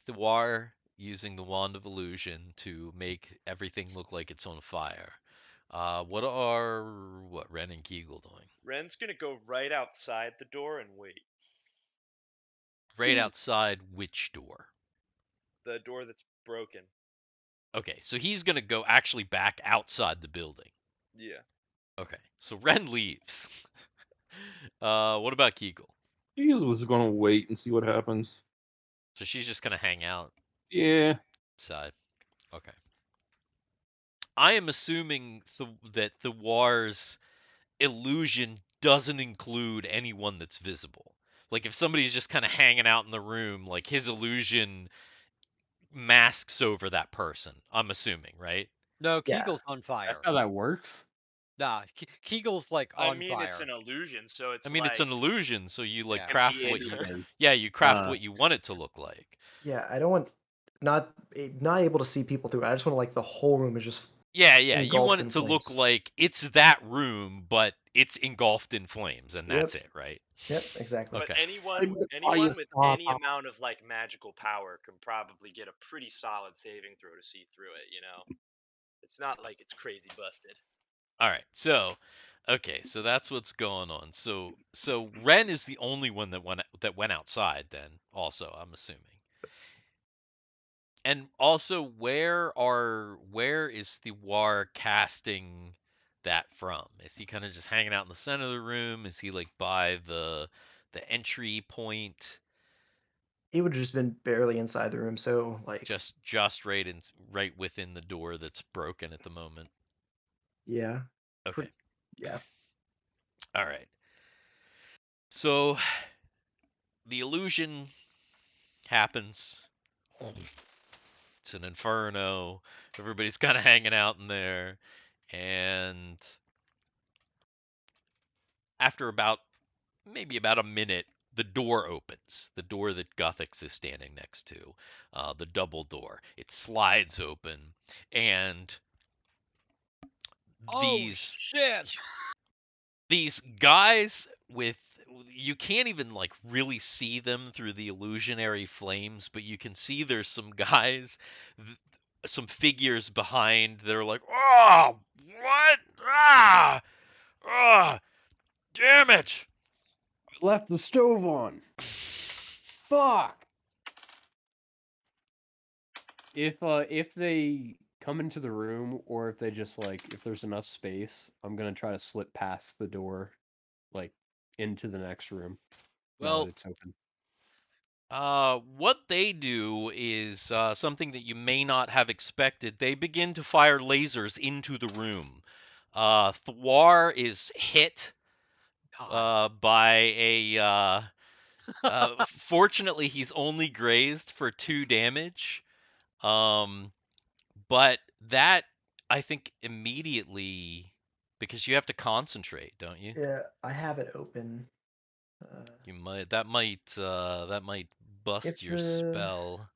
Thwar using the Wand of Illusion to make everything look like it's on fire. What Ren and Kegel doing?
Ren's gonna go right outside the door and wait.
Right outside which door?
The door that's broken.
Okay, so he's gonna go actually back outside the building.
Yeah.
Okay, so Ren leaves. What about Kegel?
He was going to wait and see what happens.
So she's just gonna hang out
Yeah.
inside. Okay. I am assuming that the War's illusion doesn't include anyone that's visible. Like if somebody's just kind of hanging out in the room, like his illusion masks over that person. I'm assuming, right?
No,
Yeah.
Kegel's on
That's
fire.
how that works.
Nah, Kegel's like
I
on
mean, it's
fire.
an illusion, so
I
it's
mean, it's
like
an illusion, so you like
Yeah.
can
craft
be
what you
anywhere.
you craft
Uh,
what you want it to look like.
Yeah, I don't want not able to see people through. I just want like the whole room is just
Yeah, you want
engulfed
it
in
to look
flames.
like it's that room, but it's engulfed in flames, and that's
Yep.
it, right?
Yep. Exactly.
But
Okay.
anyone with any amount of like magical power can probably get a pretty solid saving throw to see through it, you know. It's not like it's crazy busted.
All right. So, okay, so that's what's going on. So Ren is the only one that went outside then, also, I'm assuming. And also where is the War casting that from? Is he kind of just hanging out in the center of the room? Is he like by the entry point?
He would have just been barely inside the room, so like
Just right within the door that's broken at the moment.
yeah.
Okay.
Yeah.
All right. So the illusion happens. It's an inferno. Everybody's kind of hanging out in there. And after maybe about a minute, the door opens. The door that Guthix is standing next to, the double door. It slides open, and
Oh
these
shit!
these guys with you can't even like really see them through the illusionary flames, but you can see there's some guys, some figures behind. They're like, oh, what? Ah, damn it!
Left the stove on. Fuck. If they come into the room, or if they just like, if there's enough space, I'm gonna try to slip past the door, like into the next room now that
Well,
it's open.
what they do is something that you may not have expected. They begin to fire lasers into the room. Thwar is hit
God.
by a. Fortunately, he's only grazed for 2 damage. Um, but that I think immediately because you have to concentrate, don't you?
Yeah. I have it open. Uh,
That might bust
if
your spell.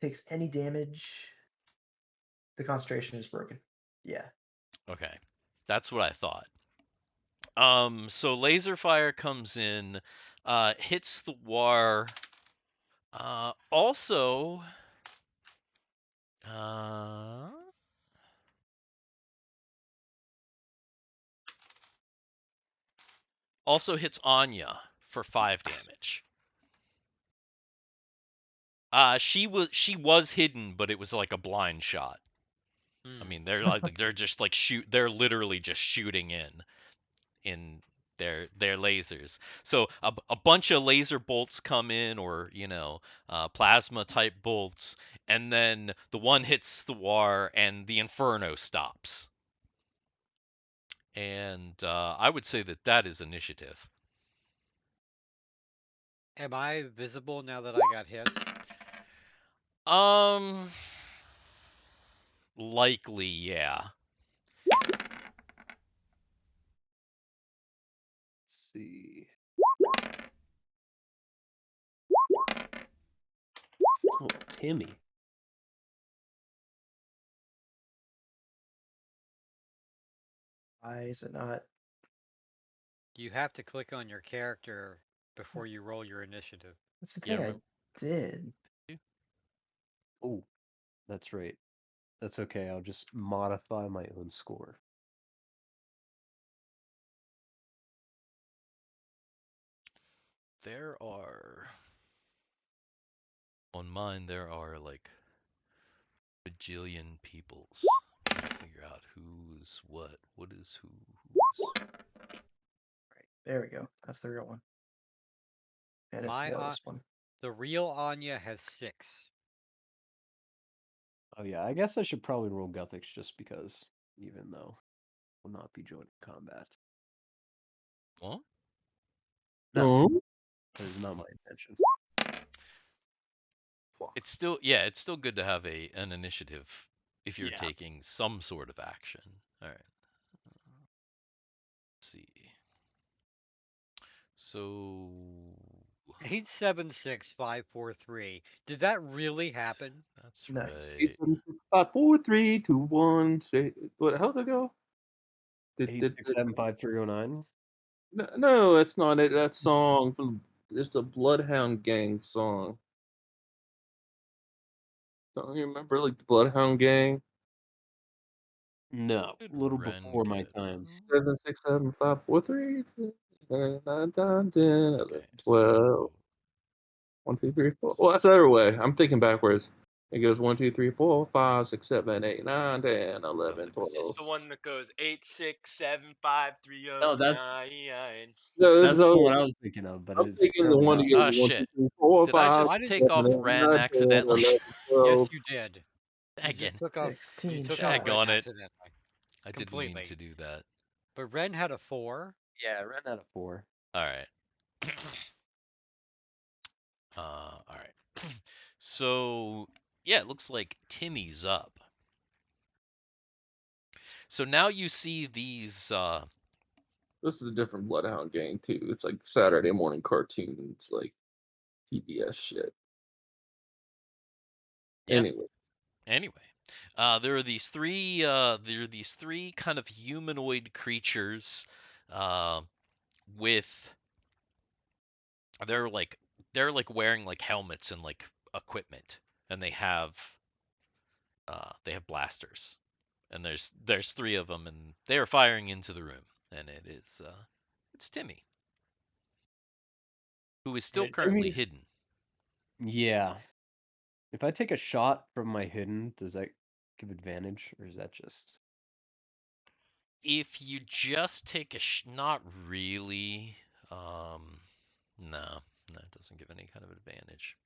takes any damage, the concentration is broken. Yeah.
Okay. That's what I thought. So laser fire comes in, hits the War. Also, uh, also hits Anya for 5 damage. She was hidden, but it was like a blind shot. I mean, they're just like they're literally just shooting in their lasers. So a bunch of laser bolts come in, or plasma type bolts, and then the one hits the war, and the inferno stops. And I would say that is initiative.
Am I visible now that I got hit?
Likely, yeah.
Let's see. Oh, Timmy.
Why is it not?
You have to click on your character before you roll your initiative.
That's the
Yeah,
thing I did.
Oh, that's right. That's okay. I'll just modify my own score.
there are on mine there are like bajillion peoples. I'm trying to figure out who's what is who's.
Right, there we go. That's the real one. And it's
My
the lowest one.
the real Anya has 6.
Oh yeah, I guess I should probably roll Gothics just because, even though I will not be joining combat.
What?
No,
Oh,
that is not my intention.
fuck.
It's still good to have an initiative if you're
Yeah.
taking some sort of action. All right. Let's see. So
876-543. Did that really happen?
that's
Nice.
right.
876543216. Say what? How's it go?
8675309.
No, that's not it. That song from it's the Bloodhound Gang song. Don't you remember like the Bloodhound Gang?
No,
Did
a little
Ren
before my
get?
time.
7675432
Okay,
12.
so
1, 2, 3, 4. Well, that's the other way. I'm thinking backwards. It goes 1, 2, 3, 4, 5, 6, 7, 8, 9, 10, 11,
It's
12.
the one that goes 8675309.
No, that's
No, this
that's
is
the
other
one
one.
I was thinking of, but
I'm
it's
thinking the
apparently
one
not.
that goes 1, 2,
shit.
3, 4,
Did I
5,
just
Why
6,
did
take
7,
off
8,
Ren
9, 10,
accidentally?
11,
Yes,
12.
you did. You
Again.
just took off. You
16
took
shot.
off Ren
Daggone it.
accidentally.
I didn't mean to
Completely.
do that.
But Ren had a 4.
Yeah, I ran out of 4.
All right. All right. So yeah, it looks like Timmy's up. So now you see these.
This is a different Bloodhound Gang, too. It's like Saturday morning cartoons, like PBS shit.
Yeah.
Anyway.
Anyway, there are these three. There are these three kind of humanoid creatures, uh, with they're like wearing like helmets and like equipment, and they have blasters, and there's three of them, and they are firing into the room, and it's Timmy, who is still
Yeah,
currently
Timmy's.
hidden.
Yeah. If I take a shot from my hidden, does that give advantage, or is that just?
If you just take not really. No, that doesn't give any kind of advantage.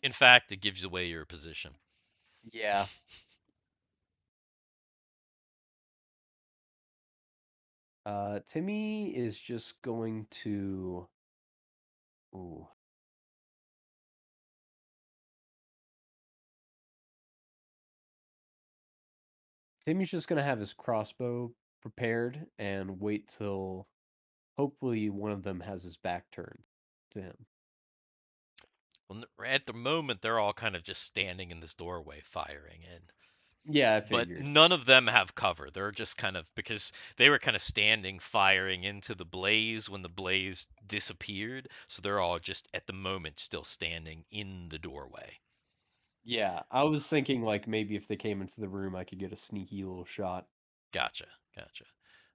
In fact, it gives away your position.
Yeah. Timmy is just going to. Ooh. Timmy's just gonna have his crossbow prepared and wait till hopefully one of them has his back turned to him.
Well, at the moment, they're all kind of just standing in this doorway firing in.
Yeah, I
But
figured.
none of them have cover. They're just kind of, because they were kind of standing firing into the blaze when the blaze disappeared. So they're all just at the moment still standing in the doorway.
Yeah, I was thinking like maybe if they came into the room, I could get a sneaky little shot.
Gotcha.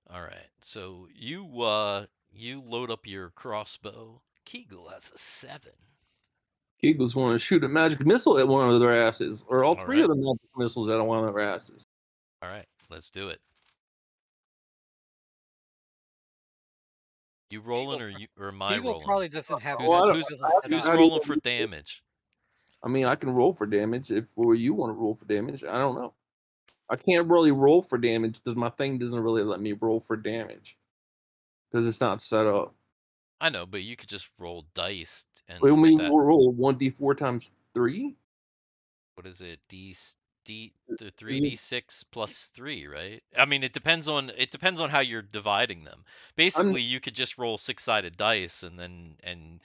All right. So you load up your crossbow. Kegel has a 7.
Keegles want to shoot a magic missile at one of their asses, or all
All
three of
right.
the magic missiles at one of their asses.
All right, let's do it. You rolling or am I
Teagle
rolling?
probably doesn't have
Who's
Well, I don't.
magic
who's
skills set
who's
up.
How do you
rolling
want
for
me to-
damage?
I mean, I can roll for damage if you want to roll for damage. I don't know. I can't really roll for damage because my thing doesn't really let me roll for damage because it's not set up.
I know, but you could just roll dice and
Wait, we
that.
roll 1d4 times 3.
What is it? The
Is it?
3d6 plus 3, right? I mean, it depends on how you're dividing them.
I'm
Basically, you could just roll six-sided dice and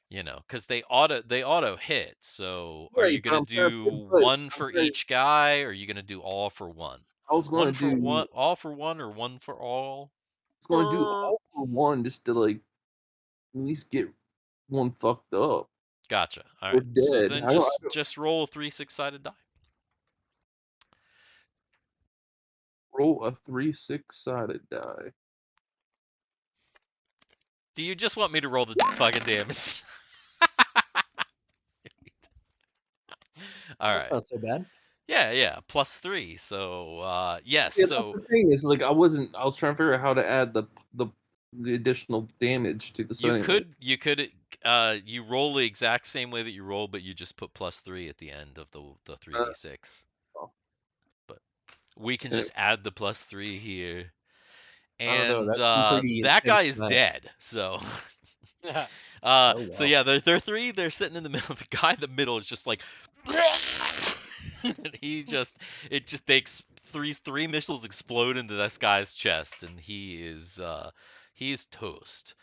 because they auto hit. So, are you
right, but
gonna
I'm trying to.
do
But
one
I'm
for
trying.
each guy, or are you gonna do all for one?
I was
One
going to
for
do.
one, all for one, or one for all?
I was going to do all for one just to like at least get one fucked up
Gotcha. All
or
right. So
dead.
then
I don't.
just roll 3 6-sided die.
Roll a 3 6-sided die.
Do you just want me to roll the fucking damage? All
That's
right.
not so bad.
Yeah. +3. So yes.
Yeah, that's
So
the thing. Is like I wasn't. I was trying to figure out how to add the additional damage to the
you
setting.
could you roll the exact same way that you roll, but you just put +3 at the end of the 3d6.
Oh,
But we can
and
just add the +3 here,
I don't know.
and
That's some pretty
that guy
intense
is
math.
dead. So.
Oh
So
wow.
yeah, they're three. They're sitting in the middle. The guy in the middle is just like, and it just takes three missiles explode into this guy's chest, and he is toast.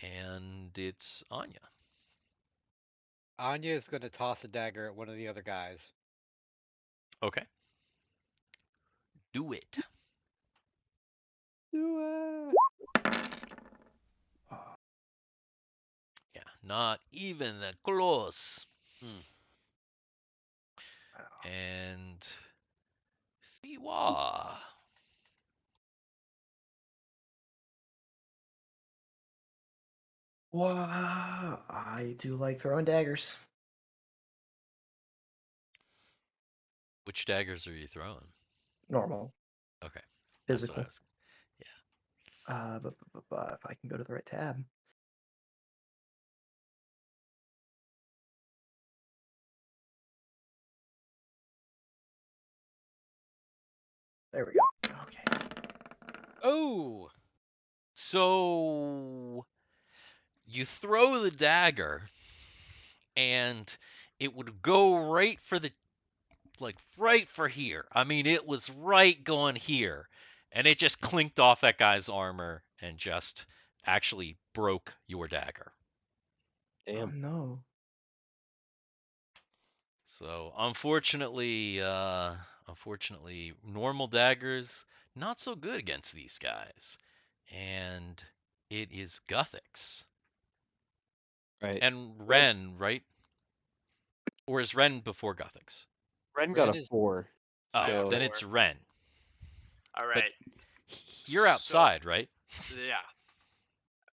And it's Anya.
Anya is going to toss a dagger at one of the other guys.
Okay, do it. Yeah, not even close.
Hmm.
And Fiwa.
Wow, I do like throwing daggers.
Which daggers are you throwing?
Normal,
Okay, that's what I
physical.
was. Yeah.
But if I can go to the right tab. There we go. Okay.
Oh,
So you throw the dagger and it would go right for here. I mean, it was right going here. And it just clinked off that guy's armor and just actually broke your dagger.
Oh
Damn.
no.
So unfortunately, normal daggers not so good against these guys. And it is Guthix.
Right.
And
Ren,
Ren, right? Or is Ren before Guthix?
Ren got
Ren
a
is
4.
Oh,
I got
So
then
4.
it's Ren.
All
But
right.
you're
So
outside, right?
yeah,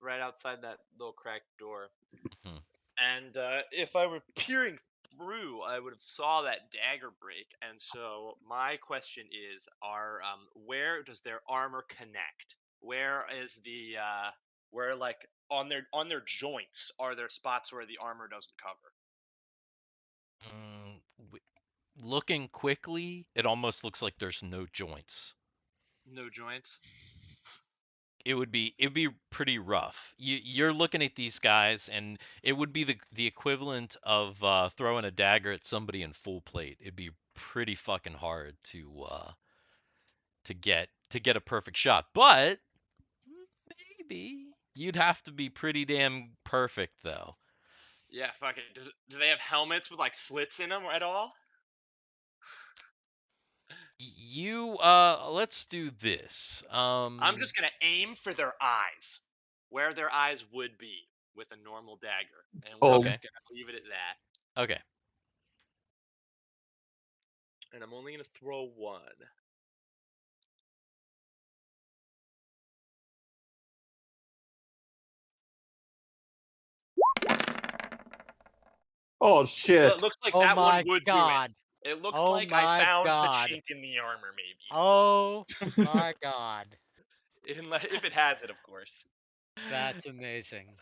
right outside that little cracked door.
Mhm.
And if I were peering through, I would have saw that dagger break. And so my question is, where does their armor connect? Where is where like on their joints are there spots where the armor doesn't cover?
Mm, looking quickly, it almost looks like there's no joints.
No joints.
It'd be pretty rough. You're looking at these guys, and it would be the equivalent of throwing a dagger at somebody in full plate. It'd be pretty fucking hard to get a perfect shot. But maybe you'd have to be pretty damn perfect though.
Yeah, fuck it. Do they have helmets with like slits in them at all?
Let's do this.
I'm just gonna aim for their eyes, where their eyes would be with a normal dagger, and we're
Oh,
Okay.
just gonna leave it at that.
Okay.
And I'm only gonna throw one.
oh
Well, it
shit!
looks like
oh
that one
my
would do it.
God!
It looks
Oh
like I
my
found the
god.
chink in the armor, maybe.
Oh my god.
If it has it, of course.
That's amazing.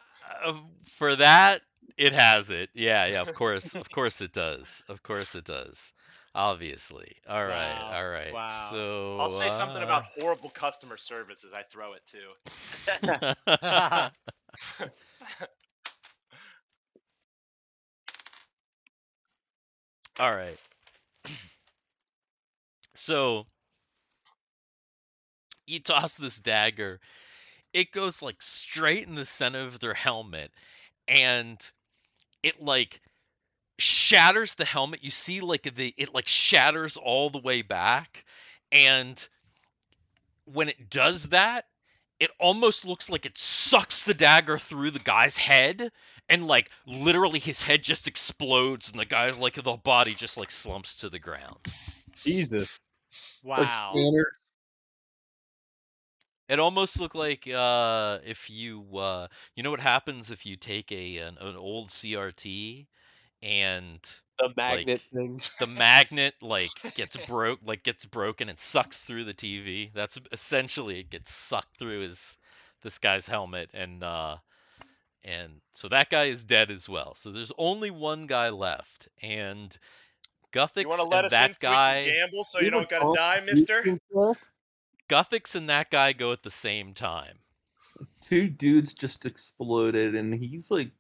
For that, it has it. Yeah, of course it does. Of course it does. Obviously. All right,
Wow.
all right.
Wow.
I'll
So,
say something about horrible customer service as I throw it too.
all right. So, you toss this dagger. It goes like straight in the center of their helmet, and it like shatters the helmet. You see like it like shatters all the way back, and when it does that, it almost looks like it sucks the dagger through the guy's head, and like literally his head just explodes, and the guy's like the body just like slumps to the ground.
Jesus.
Like
Wow.
Scanner.
It almost looked like if you know what happens if you take an old CRT and
The
like
magnet thing.
the magnet gets broken and sucks through the TV. That's essentially it gets sucked through his this guy's helmet, and so that guy is dead as well. So there's only one guy left, and
You want
Guthix
to let
and
us in
that
so we can
guy
gamble so you
You have
don't
a
gotta die, mister?
constitution check?
Guthix and that guy go at the same time.
Two dudes just exploded, and he's like,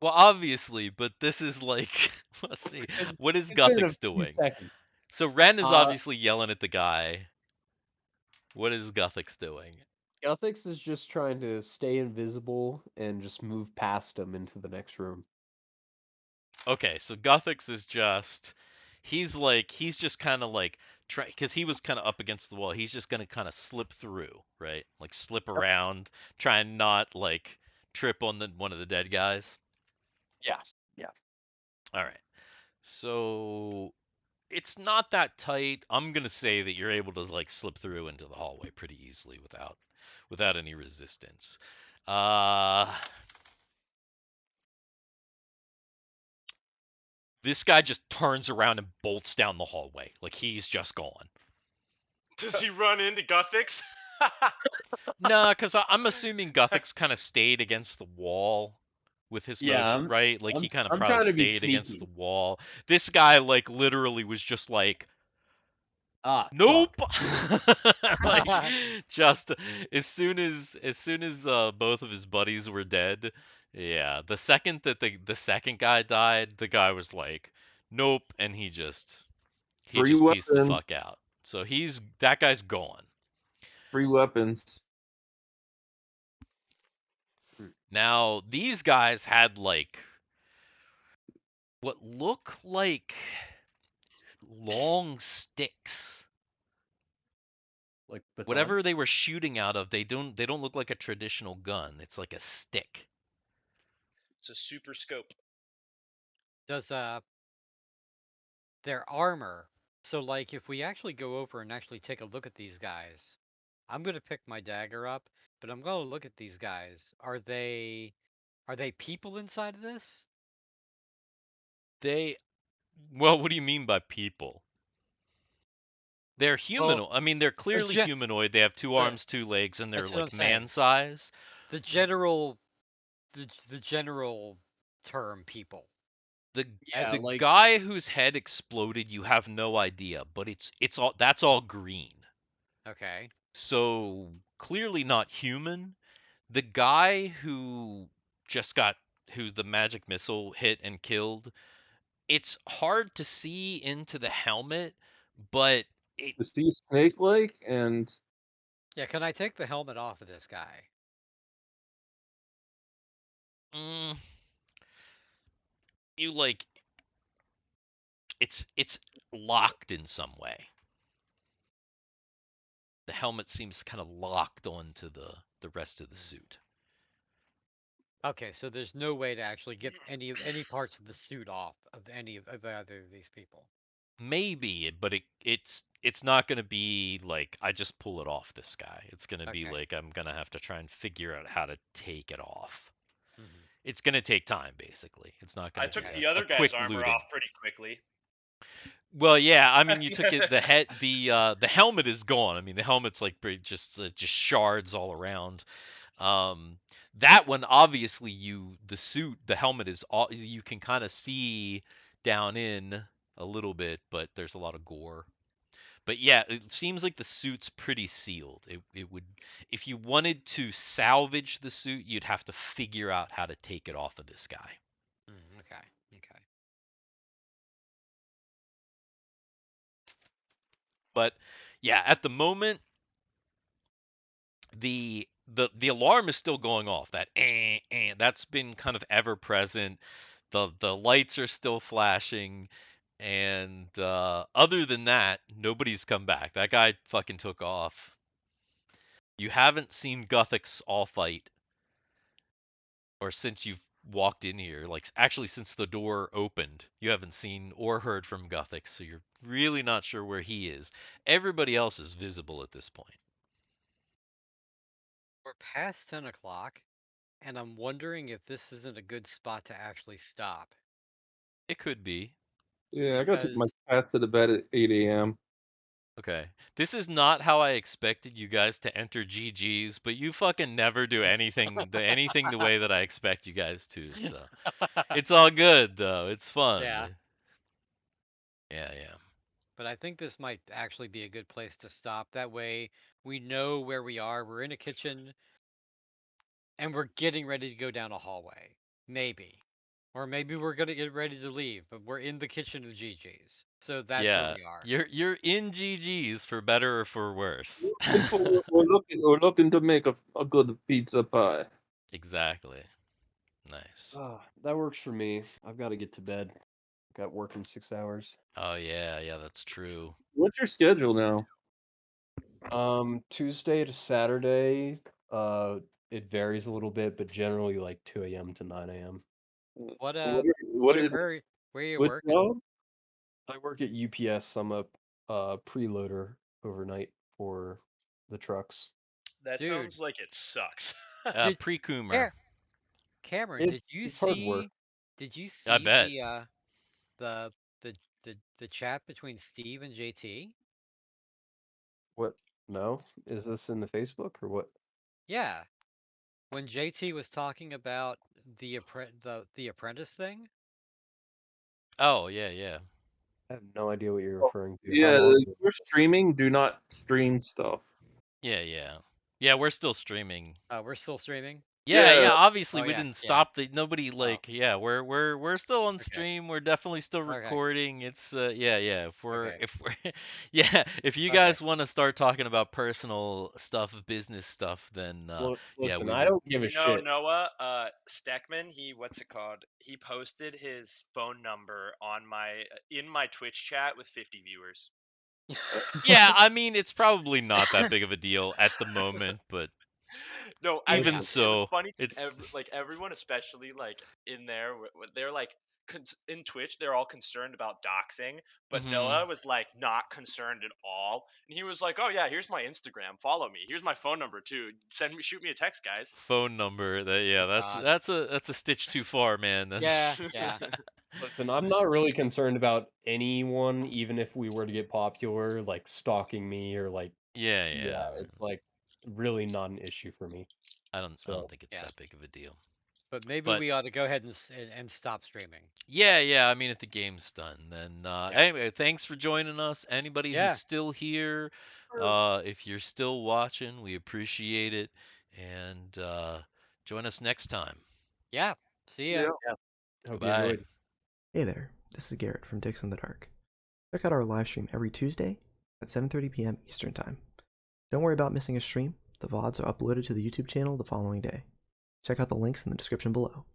Well, obviously, but this is like let's see. What is
It's been a
Guthix
few
doing?
seconds.
So Ren is
Uh,
obviously yelling at the guy. What is Guthix doing?
Guthix is just trying to stay invisible and just move past him into the next room.
Okay, so Guthix is just he's just kind of like try because he was kind of up against the wall. He's just gonna kind of slip through, right? Like slip
Yep.
around, try and not like trip on the one of the dead guys.
Yeah. Yeah.
All right. So it's not that tight. I'm gonna say that you're able to like slip through into the hallway pretty easily without any resistance. Uh, this guy just turns around and bolts down the hallway like he's just gone.
Does he run into Guthix?
No, because I'm assuming Guthix kind of stayed against the wall with his
Yeah,
motion, right? Like he kind of
I'm
probably
trying to be
stayed against the
sneaky.
wall. This guy like literally was just like,
Ah,
nope.
fuck.
Like just as soon as both of his buddies were dead, yeah. The second that the second guy died, the guy was like, nope, and he
free
just pieced the
weapon,
fuck out. So that guy's gone.
free weapons.
Now, these guys had like what look like long sticks.
Like
Whatever
batons?
they were shooting out of, they don't look like a traditional gun. It's like a stick.
It's a super scope.
Does their armor. So like if we actually go over and actually take a look at these guys, I'm gonna pick my dagger up, but I'm gonna look at these guys. Are they people inside of this?
They Well, what do you mean by people? They're
Well,
humanoid. I mean, they're
the
clearly
gen
humanoid. They have two
the
arms, two legs, and they're
that's what I'm
like man
saying.
size.
The general the general term people.
The
Yeah,
As
the
like
guy whose head exploded, you have no idea, but it's all that's all green.
okay.
So clearly not human. The guy just got who the magic missile hit and killed, it's hard to see into the helmet, but it
To see Snake Lake, and
Yeah, can I take the helmet off of this guy?
mm, you like it's locked in some way. The helmet seems kind of locked onto the rest of the suit.
Okay, so there's no way to actually get any parts of the suit off of of either of these people.
Maybe, but it's not going to be like I just pull it off this guy. It's going to be
Okay.
like I'm going to have to try and figure out how to take it off.
Hmm.
It's going to take time basically. It's not going
I
to be
took
Okay.
the
a
other guy's
quick
armor
looting.
off pretty quickly.
Well, yeah, I mean, you took it. The helmet is gone. I mean, the helmet's like just shards all around. Um, that one, obviously, the suit, the helmet is all you can kind of see down in a little bit, but there's a lot of gore. But yeah, it seems like the suit's pretty sealed. It would, if you wanted to salvage the suit, you'd have to figure out how to take it off of this guy.
Okay. Okay.
But yeah, at the moment, the alarm is still going off. That's been kind of ever present. The lights are still flashing, and other than that, nobody's come back. That guy fucking took off. You haven't seen Guthix all fight, or since you've walked in here, like actually since the door opened, you haven't seen or heard from Guthix, so you're really not sure where he is. Everybody else is visible at this point.
We're past 10 o'clock, and I'm wondering if this isn't a good spot to actually stop.
It could be.
Yeah, I gotta take
Because
my cat to the bed at 8 a.m.
Okay. This is not how I expected you guys to enter GG's, but you fucking never do anything the way that I expect you guys to. So it's all good though. It's fun.
yeah,
Yeah, yeah.
but I think this might actually be a good place to stop. That way we know where we are. We're in a kitchen and we're getting ready to go down a hallway. Maybe. Or maybe we're going to get ready to leave, but we're in the kitchen of GG's. So that's where
Yeah.
we are.
You're in GG's for better or for worse.
We're looking to make a good pizza pie.
Exactly. Nice.
That works for me. I've got to get to bed. Got work in 6 hours.
Oh yeah, yeah, that's true.
What's your schedule now?
Tuesday to Saturday, it varies a little bit, but generally like 2 a.m. to 9 a.m.
What
What
uh
are, what
where
is
where where are you
what
working?
job?
I work at UPS. I'm a preloader overnight for the trucks.
That
Dude,
sounds like it sucks.
did
Pre-coomer.
Car- Cameron,
It's hard work.
did you
I
see
bet.
the the chat between Steve and JT?
What? No? Is this in the Facebook or what?
Yeah, when JT was talking about the apprentice thing.
Oh yeah, yeah.
I have no idea what you're
Oh,
referring to. How
yeah,
long
if
ago
we're
was this?
streaming, do not stream stuff.
Yeah, yeah. Yeah, we're still streaming.
We're still streaming.
Yeah,
Yeah,
yeah. Obviously,
Oh
we
yeah,
didn't
yeah.
stop the nobody
Oh,
like. Yeah, we're still on
okay,
stream. We're definitely still
okay,
recording. It's yeah, yeah.
okay,
If we're yeah, if you
okay.
guys want to start talking about personal stuff, business stuff, then
Look,
yeah,
listen,
we
I
would.
don't give a
You know,
shit.
Noah, Steckman, what's it called? He posted his phone number on my in my Twitch chat with 50 viewers.
Yeah, I mean, it's probably not that big of a deal at the moment, but
No, I mean
even
Listen,
it was
so,
funny because
it's
like everyone, especially like in there, they're like in Twitch, they're all concerned about doxing, but
mhm,
Noah was like not concerned at all, and he was like, "Oh yeah, here's my Instagram, follow me. Here's my phone number too. Shoot me a text, guys."
phone number. That yeah,
God.
that's a stitch too far, man.
Yeah, yeah.
listen, I'm not really concerned about anyone, even if we were to get popular, like stalking me or like,
Yeah, yeah.
yeah, it's like really not an issue for me.
I don't
So,
think it's
Yeah.
that big of a deal.
But maybe
But
we ought to go ahead and and stop streaming.
yeah, yeah. I mean, if the game's done, then
Yeah.
anyway, thanks for joining us. Anybody who's
Yeah.
still here, if you're still watching, we appreciate it, and join us next time.
Yeah. See ya.
yeah.
yeah, hope you
Goodbye.
enjoyed.
Hey there, this is Garrett from Dicks in the Dark. Check out our live stream every Tuesday at 7:30 p.m. Eastern Time. Don't worry about missing a stream, the VODs are uploaded to the YouTube channel the following day. Check out the links in the description below.